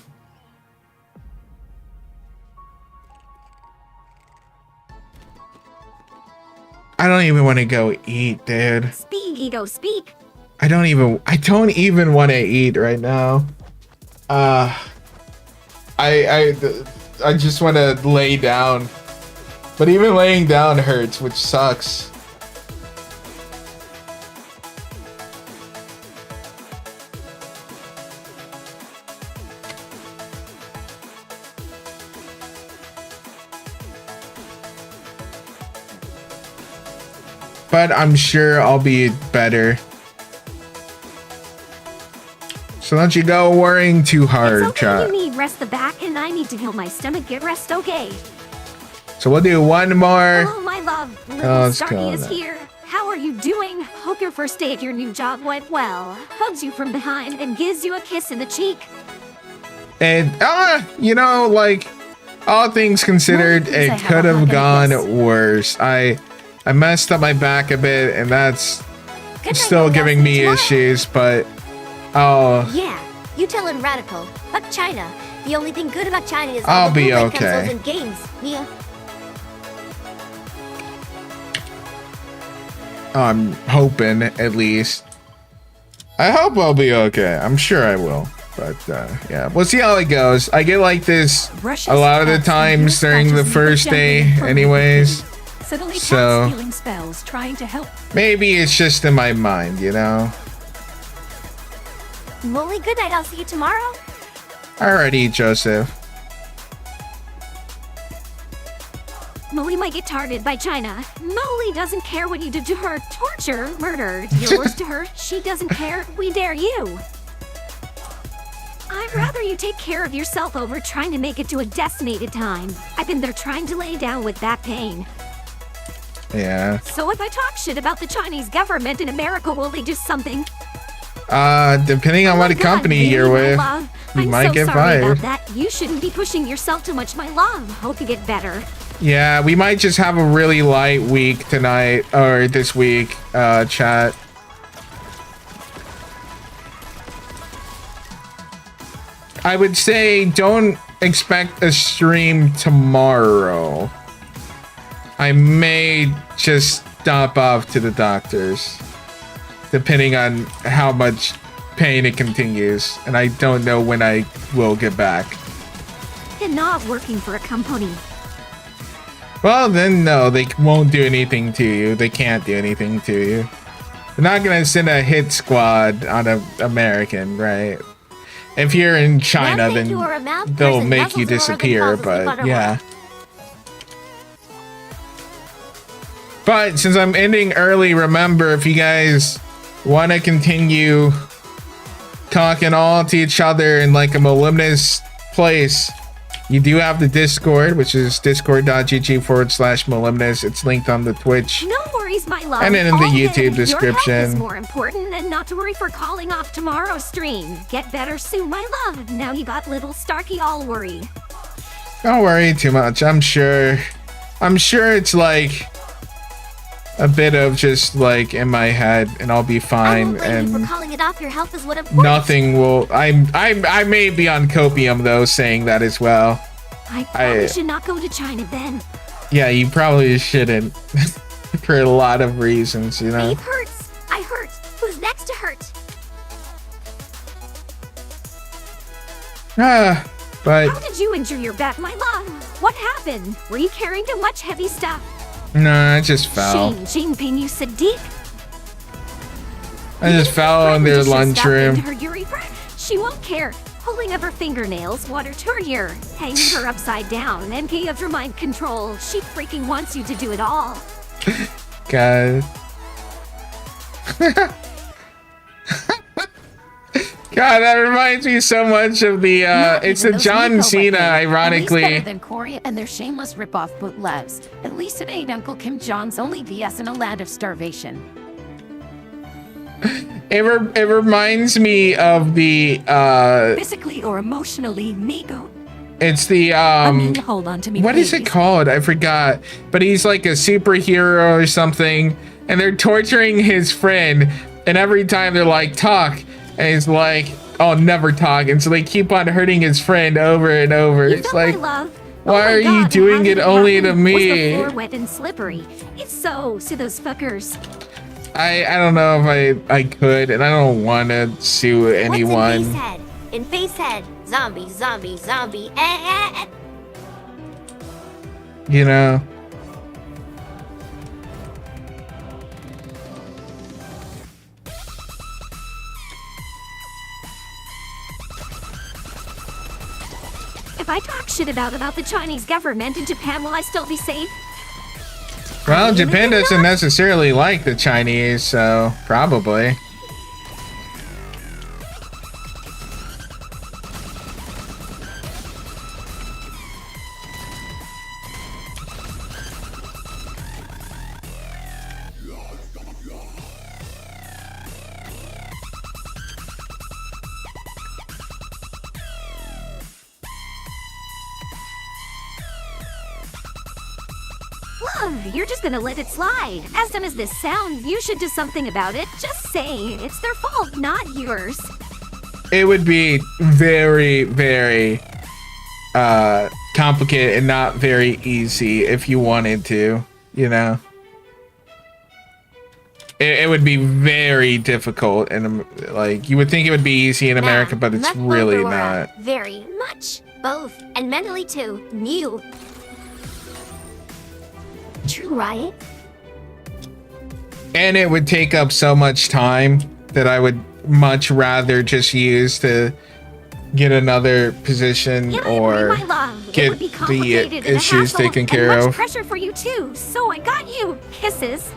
Speaker 2: I don't even want to go eat, dude.
Speaker 3: Speak, Ego, speak.
Speaker 2: I don't even want to eat right now. I just want to lay down. But even laying down hurts, which sucks. But I'm sure I'll be better. So don't you go worrying too hard,
Speaker 3: It's okay,
Speaker 2: chat.
Speaker 3: you need rest the back and I need to heal my stomach. Get rest, okay?
Speaker 2: So we'll do one more.
Speaker 3: Oh, my love.
Speaker 2: Oh,
Speaker 3: Little
Speaker 2: let's
Speaker 3: Starkey
Speaker 2: go
Speaker 3: is
Speaker 2: now.
Speaker 3: here. How are you doing? Hope your first day at your new job went well. Hugs you from behind and gives you a kiss in the cheek.
Speaker 2: And you know, like all things considered,
Speaker 4: Well, at least I
Speaker 2: it
Speaker 4: have
Speaker 2: could
Speaker 4: a hug
Speaker 2: have
Speaker 4: and a
Speaker 2: gone
Speaker 4: kiss.
Speaker 2: worse. I messed up my back a bit, and that's
Speaker 5: Good night,
Speaker 2: still
Speaker 5: I'll
Speaker 2: giving
Speaker 5: see
Speaker 2: me
Speaker 5: you tomorrow.
Speaker 2: issues. But oh,
Speaker 5: Yeah, you tell him radical. Fuck China. The only thing good about China is
Speaker 2: I'll
Speaker 5: all the
Speaker 2: be
Speaker 5: bootleg
Speaker 2: okay.
Speaker 5: consoles and games. Mia.
Speaker 2: I'm hoping at least. I hope I'll be okay. I'm sure I will. But yeah, we'll see how it goes. I get like this a lot of the times during the first day, anyways.
Speaker 7: Suddenly
Speaker 2: So-
Speaker 7: stealing spells, trying to help.
Speaker 2: Maybe it's just in my mind, you know.
Speaker 5: Molly, good night. I'll see you tomorrow.
Speaker 2: Alrighty, Joseph.
Speaker 3: Molly might get targeted by China. Molly doesn't care what you did to her. Torture, murder, yours to her. She doesn't care. We dare you. I'd rather you take care of yourself over trying to make it to a designated time. I've been there trying to lay down with that pain.
Speaker 2: Yeah.
Speaker 3: So if I talk shit about the Chinese government in America, will they do something?
Speaker 2: Depending on
Speaker 3: Oh
Speaker 2: what
Speaker 3: my God,
Speaker 2: company
Speaker 3: really,
Speaker 2: you're
Speaker 3: my
Speaker 2: with,
Speaker 3: love?
Speaker 2: you
Speaker 3: I'm
Speaker 2: might
Speaker 3: so
Speaker 2: get
Speaker 3: sorry
Speaker 2: fired.
Speaker 3: about that. You shouldn't be pushing yourself too much, my love. Hope you get better.
Speaker 2: Yeah, we might just have a really light week tonight, or this week, chat. I would say don't expect a stream tomorrow. I may just stop off to the doctor's, depending on how much pain it continues, and I don't know when I will get back.
Speaker 3: They're not working for a company.
Speaker 2: Well, then no, they won't do anything to you. They can't do anything to you. They're not gonna send a hit squad on an American, right? If you're in China,
Speaker 5: One thing
Speaker 2: then
Speaker 5: to a mouth
Speaker 2: they'll
Speaker 5: person
Speaker 2: make you
Speaker 5: nuzzles or
Speaker 2: disappear,
Speaker 5: falls asleep on
Speaker 2: but
Speaker 5: her
Speaker 2: yeah.
Speaker 5: lap.
Speaker 2: But since I'm ending early, remember, if you guys want to continue talking all to each other in like a voluminous place, you do have the Discord, which is discord.gg/voluminous. It's linked on the Twitch.
Speaker 3: No worries, my love.
Speaker 2: And then in the
Speaker 3: All
Speaker 2: YouTube
Speaker 3: good. Your health
Speaker 2: description.
Speaker 3: is more important, and not to worry for calling off tomorrow's stream. Get better soon, my love. Now you got little Starkey all worried.
Speaker 2: Don't worry too much. I'm sure it's like a bit of just like in my head, and I'll be
Speaker 5: I
Speaker 2: fine.
Speaker 5: won't blame you
Speaker 2: And
Speaker 5: for calling it off. Your health is what important.
Speaker 2: nothing will. I may be on copium though, saying that as well.
Speaker 3: I probably should not go to China then.
Speaker 2: Yeah, you probably shouldn't for a lot of reasons, you know.
Speaker 5: Babe hurts. I hurt. Who's next to hurt?
Speaker 2: But
Speaker 3: How did you injure your back, my love? What happened? Were you carrying too much heavy stuff?
Speaker 2: no, I just fell.
Speaker 3: Shane Ping, you Sadiq.
Speaker 2: I just fell in their lunchroom.
Speaker 3: Her Yuri friend. She won't care. Pulling up her fingernails, water Turnier, hanging her upside down, MK of your mind control. She freaking wants you to do it all.
Speaker 2: God. God, that reminds me so much of the it's the John Cena,
Speaker 4: At least
Speaker 2: ironically.
Speaker 4: better than Korea and their shameless rip-off bootlegs. At least it ain't Uncle Kim Jong's only VS in a land of starvation.
Speaker 2: It reminds me of the
Speaker 7: Physically or emotionally, Nico.
Speaker 2: it's the
Speaker 7: I mean, hold on to me,
Speaker 2: what is
Speaker 7: please.
Speaker 2: it called? I forgot. But he's like a superhero or something, and they're torturing his friend, and every time they're like, talk, and he's like, oh, never talk, and so they keep on hurting his friend over and over.
Speaker 3: You
Speaker 2: It's
Speaker 3: felt
Speaker 2: like,
Speaker 3: my love.
Speaker 2: why
Speaker 3: Oh my
Speaker 2: are you
Speaker 3: God,
Speaker 2: doing
Speaker 3: how did
Speaker 2: it only to
Speaker 3: happen? Was the
Speaker 2: me?
Speaker 3: floor wet and slippery? It's so to those fuckers.
Speaker 2: I don't know if I could, and I don't want to sue
Speaker 5: What's
Speaker 2: anyone.
Speaker 5: in face head? In face head. Zombie, zombie, zombie. Eh.
Speaker 2: You know.
Speaker 3: If I talk shit about the Chinese government in Japan, will I still be safe?
Speaker 2: Well, Japan doesn't necessarily like the Chinese, so probably.
Speaker 3: Love, you're just gonna let it slide. As dumb as this sounds, you should do something about it. Just say it's their fault, not yours.
Speaker 2: It would be very, very complicated and not very easy if you wanted to, you know. It would be very difficult, and like you would think it would be easy in America, but it's
Speaker 5: much
Speaker 2: really
Speaker 5: more
Speaker 2: not.
Speaker 5: Very much. Both. And mentally too. New. True, right?
Speaker 2: And it would take up so much time that I would much rather just use to get another position
Speaker 3: Yeah,
Speaker 2: or
Speaker 3: my love. It
Speaker 2: get
Speaker 3: would be
Speaker 2: the
Speaker 3: complicated and a
Speaker 2: issues
Speaker 3: hassle
Speaker 2: taken
Speaker 3: and
Speaker 2: care
Speaker 3: much
Speaker 2: of.
Speaker 3: pressure for you too. So I got you. Kisses.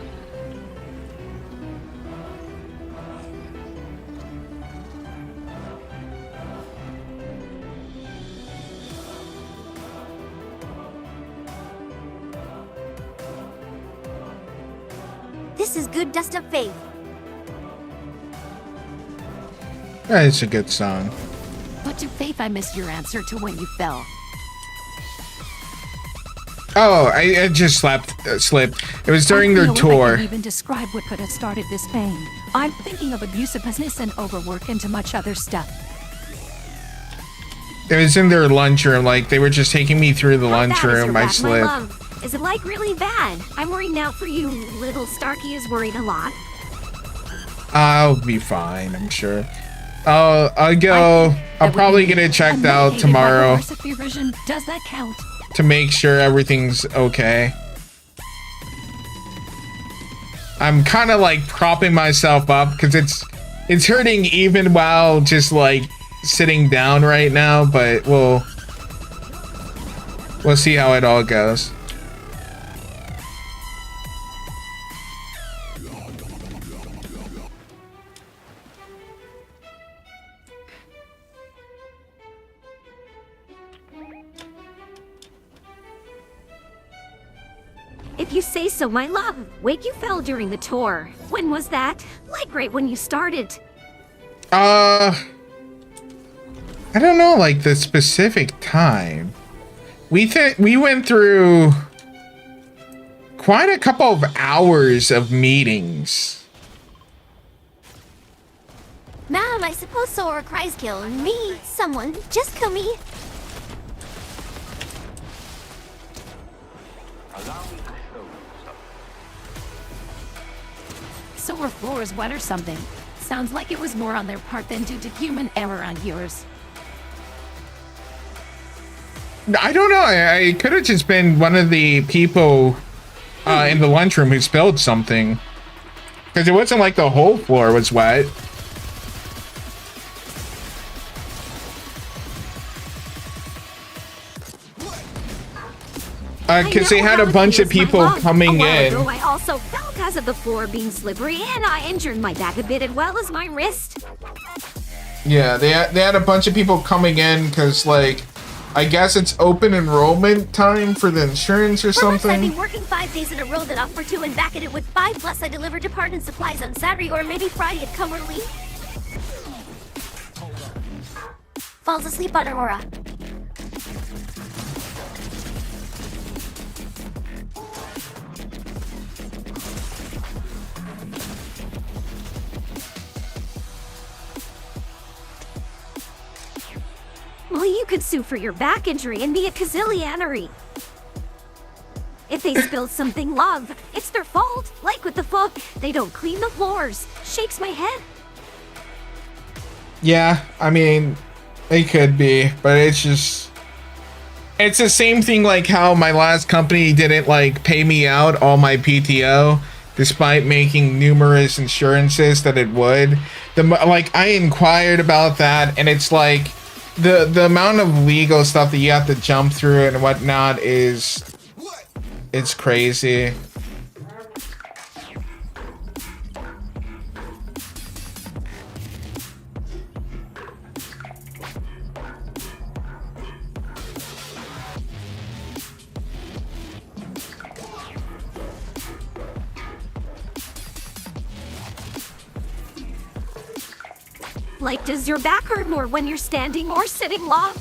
Speaker 5: This is good dust of faith.
Speaker 2: It's a good song.
Speaker 4: But to Faith, I missed your answer to when you fell.
Speaker 2: Oh, I just slipped. It was during
Speaker 7: I
Speaker 2: their
Speaker 7: feel I
Speaker 2: tour.
Speaker 7: can't even describe what could have started this pain. I'm thinking of abusiveness and overwork and too much other stuff.
Speaker 2: It was in their lunchroom. Like they were just taking me through the
Speaker 3: How bad is your
Speaker 2: lunchroom. I
Speaker 3: back, my
Speaker 2: slipped.
Speaker 3: love? Is it like really bad? I'm worried now for you. Little Starkey is worried a lot.
Speaker 2: I'll be fine, I'm sure. I'll go. I'll probably get it checked out tomorrow
Speaker 7: Version, does that count?
Speaker 2: to make sure everything's okay. I'm kind of like propping myself up because it's hurting even while just like sitting down right now, but we'll see how it all goes.
Speaker 3: If you say so, my love. Wait, you fell during the tour. When was that? Like right when you started.
Speaker 2: I don't know, like the specific time. We went through quite a couple of hours of meetings.
Speaker 5: Ma'am, I suppose Sora cries kill. Me, someone, just kill me.
Speaker 4: So her floor is wet or something. Sounds like it was more on their part than due to human error on yours.
Speaker 2: I don't know. I could have just been one of the people in the lunchroom who spilled something. Because it wasn't like the whole floor was wet. Because they had a bunch of people coming in.
Speaker 3: I also fell because of the floor being slippery, and I injured my back a bit as well as my wrist.
Speaker 2: Yeah, they had a bunch of people coming in because, like, I guess it's open enrollment time for the insurance or
Speaker 5: For months I've
Speaker 2: something.
Speaker 5: been working 5 days in a row, then off for 2 and back at it with 5, plus I delivered department supplies on Saturday or maybe Friday at come early. Falls asleep on Aurora.
Speaker 3: Well, you could sue for your back injury and be a gazillionery. If they spilled something, love, it's their fault. Like with the folk, they don't clean the floors. Shakes my head.
Speaker 2: Yeah, I mean, it could be, but it's just... It's the same thing like how my last company didn't, like, pay me out all my PTO, despite making numerous insurances that it would. Like, I inquired about that, and it's like... The amount of legal stuff that you have to jump through and whatnot is... It's crazy.
Speaker 3: Like, does your back hurt more when you're standing or sitting, love?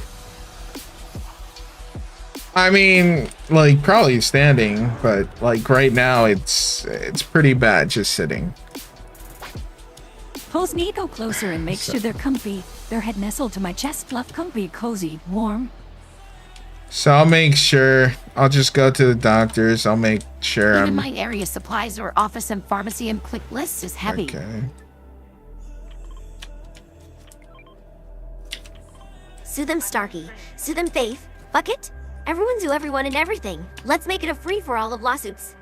Speaker 2: I mean, like, probably standing, but, like, right now it's pretty bad just sitting.
Speaker 7: Pulls Nico closer and makes sure they're comfy. Their head nestled to my chest, fluff, comfy, cozy, warm.
Speaker 2: So I'll make sure, I'll just go to the doctors, I'll make sure
Speaker 4: Even
Speaker 2: I'm...
Speaker 4: my area supplies or office and pharmacy and quick lists is heavy.
Speaker 2: Okay.
Speaker 5: Sue them Starkey. Sue them Faith. Bucket. Everyone sue everyone and everything. Let's make it a free-for-all of lawsuits.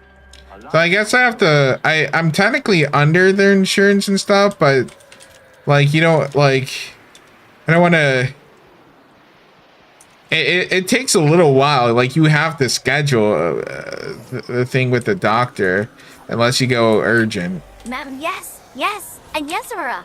Speaker 2: So I guess I have to, I'm technically under their insurance and stuff, but, like, you know, like, I don't want to... It takes a little while. Like, you have to schedule the thing with the doctor, unless you go urgent.
Speaker 5: Ma'am, yes, yes, and yes, Aurora.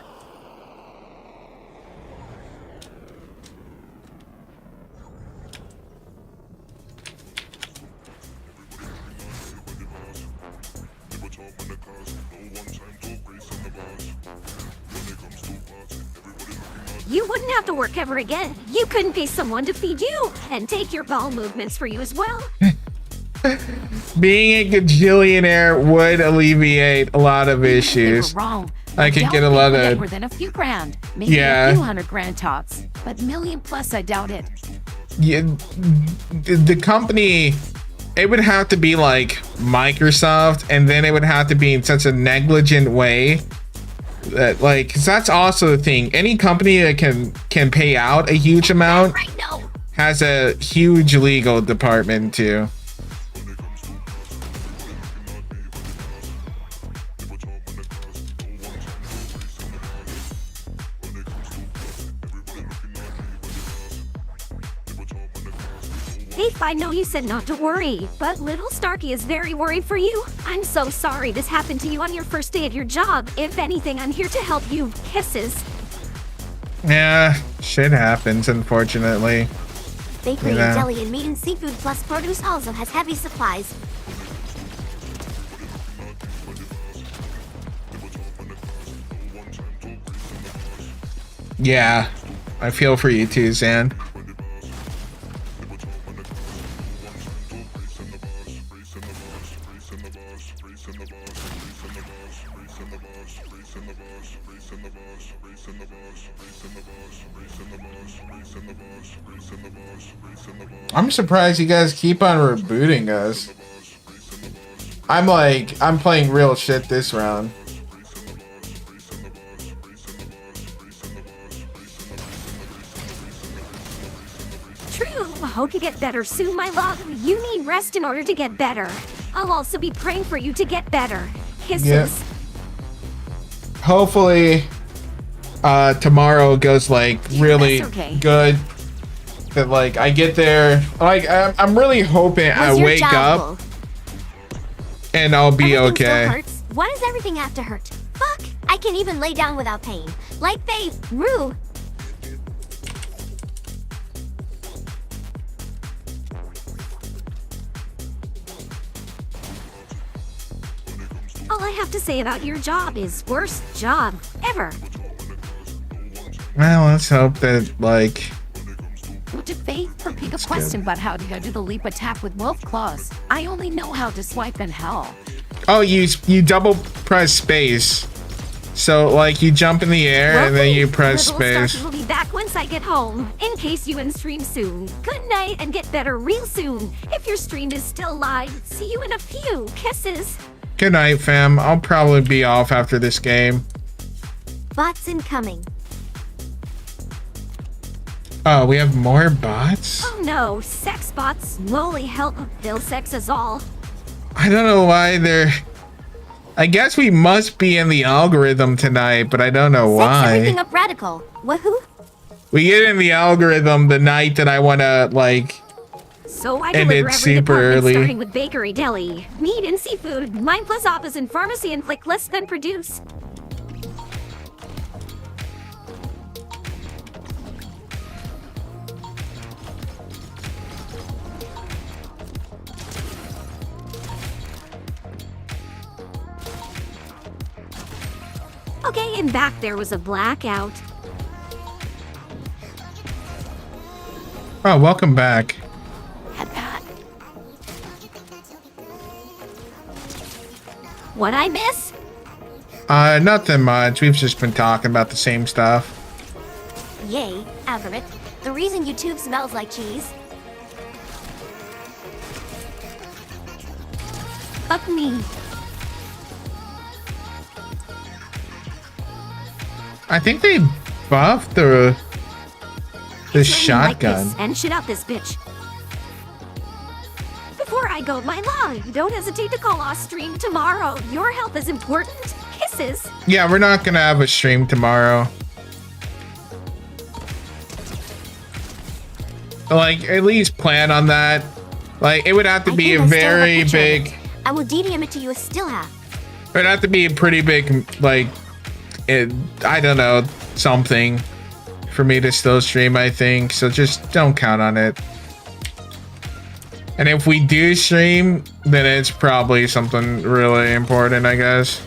Speaker 3: You wouldn't have to work ever again. You couldn't pay someone to feed you and take your bowel movements for you as well.
Speaker 2: Being a gajillionaire would alleviate a lot of issues.
Speaker 4: They were wrong.
Speaker 2: I could
Speaker 4: doubt
Speaker 2: get a
Speaker 4: they
Speaker 2: lot
Speaker 4: would
Speaker 2: of...
Speaker 4: get more than a few grand. Maybe
Speaker 2: Yeah.
Speaker 4: a few $100,000 tops. But million plus, I doubt it.
Speaker 2: Yeah, the company, it would have to be like Microsoft, and then it would have to be in such a negligent way that, like, 'cause that's also the thing. Any company that can pay out a huge amount
Speaker 5: Right now.
Speaker 2: has a huge legal department too.
Speaker 3: Faith, I know you said not to worry, but little Starkey is very worried for you. I'm so sorry this happened to you on your first day of your job. If anything, I'm here to help you. Kisses.
Speaker 2: Yeah, shit happens, unfortunately.
Speaker 5: Bakery
Speaker 2: Yeah.
Speaker 5: and deli and meat and seafood plus produce also has heavy supplies.
Speaker 2: Yeah, I feel for you too, Zan. I'm surprised you guys keep on rebooting us. I'm playing real shit this round.
Speaker 3: True. Hope you get better soon, my love. You need rest in order to get better. I'll also be praying for you to get better. Kisses.
Speaker 2: Yep. Hopefully, tomorrow goes like really
Speaker 3: that's okay.
Speaker 2: good. That like I get there. Like I'm really hoping I
Speaker 5: Was your
Speaker 2: wake
Speaker 5: job
Speaker 2: up
Speaker 5: full?
Speaker 2: and I'll be
Speaker 5: Everything still
Speaker 2: okay.
Speaker 5: hurts? Why does everything have to hurt? Fuck! I can even lay down without pain. Like Faith, Rue.
Speaker 3: All I have to say about your job is worst job ever.
Speaker 2: Well, let's hope that like.
Speaker 4: To Faith for pick a question about how to do the leap attack with wolf claws. I only know how to swipe in hell.
Speaker 2: Oh, you double press space. So like you jump in the air and then you press
Speaker 3: Little
Speaker 2: space.
Speaker 3: Starkey will be back once I get home. In case you end stream soon. Good night and get better real soon. If your stream is still live, see you in a few. Kisses.
Speaker 2: Good night, fam. I'll probably be off after this game.
Speaker 5: Bots incoming.
Speaker 2: Oh, we have more bots?
Speaker 3: Oh no, sex bots. Lowly help. They'll sex us all.
Speaker 2: I don't know why they're. I guess we must be in the algorithm tonight, but I don't know
Speaker 5: Sex everything
Speaker 2: why.
Speaker 5: up radical. Woohoo!
Speaker 2: We get in the algorithm the night that I want to, like.
Speaker 3: So I
Speaker 2: And
Speaker 3: deliver
Speaker 2: it's
Speaker 3: every
Speaker 2: super
Speaker 3: department
Speaker 2: early.
Speaker 3: starting with bakery, deli, meat and seafood, mine plus office and pharmacy and click less than produce. Okay, and back there was a blackout.
Speaker 2: Oh, welcome back.
Speaker 3: What I miss?
Speaker 2: Nothing much. We've just been talking about the same stuff.
Speaker 5: Yay, algorithm. The reason YouTube smells like cheese.
Speaker 3: Fuck me.
Speaker 2: I think they buffed the
Speaker 3: It's raining like
Speaker 2: shotgun.
Speaker 3: this, and shit out this bitch. Before I go, my love, don't hesitate to call off stream tomorrow. Your health is important. Kisses.
Speaker 2: Yeah, we're not gonna have a stream tomorrow. Like, at least plan on that. Like, it would have to
Speaker 5: I
Speaker 2: be
Speaker 5: think
Speaker 2: a
Speaker 5: I still have
Speaker 2: very
Speaker 5: picture of
Speaker 2: big.
Speaker 5: it. I will DDM it to you as still have.
Speaker 2: It would have to be a pretty big, like, I don't know, something for me to still stream, I think. So just don't count on it. And if we do stream, then it's probably something really important, I guess.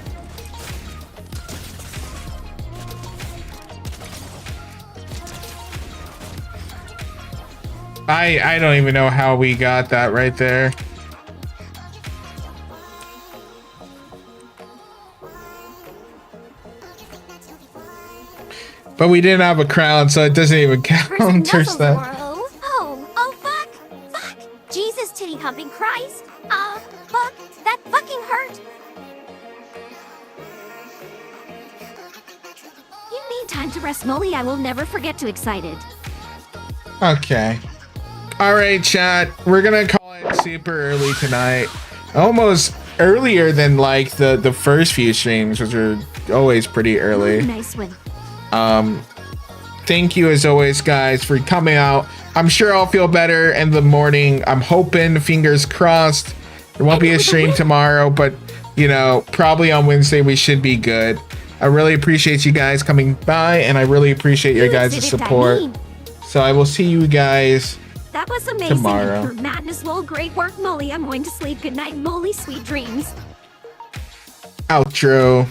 Speaker 2: I don't even know how we got that right there. But we didn't have a crown, so it doesn't even count or
Speaker 5: Nuzzle
Speaker 2: something.
Speaker 5: Zoro. Oh, fuck. Fuck. Jesus, titty humping Christ. Fuck. That fucking hurt.
Speaker 3: You need time to rest, Molly. I will never forget to excited.
Speaker 2: Okay. All right, chat. We're gonna call it super early tonight. Almost earlier than like the first few streams, which are always pretty early.
Speaker 3: Nice one.
Speaker 2: Thank you as always, guys, for coming out. I'm sure I'll feel better in the morning. I'm hoping, fingers crossed. There won't be a stream tomorrow, but you know, probably on Wednesday we should be good. I really appreciate you guys coming by, and I really appreciate your guys' support. So I will see you guys
Speaker 3: That was amazing.
Speaker 2: tomorrow.
Speaker 3: Your madness, well, great work, Molly. I'm going to sleep. Good night, Molly. Sweet dreams.
Speaker 2: Outro.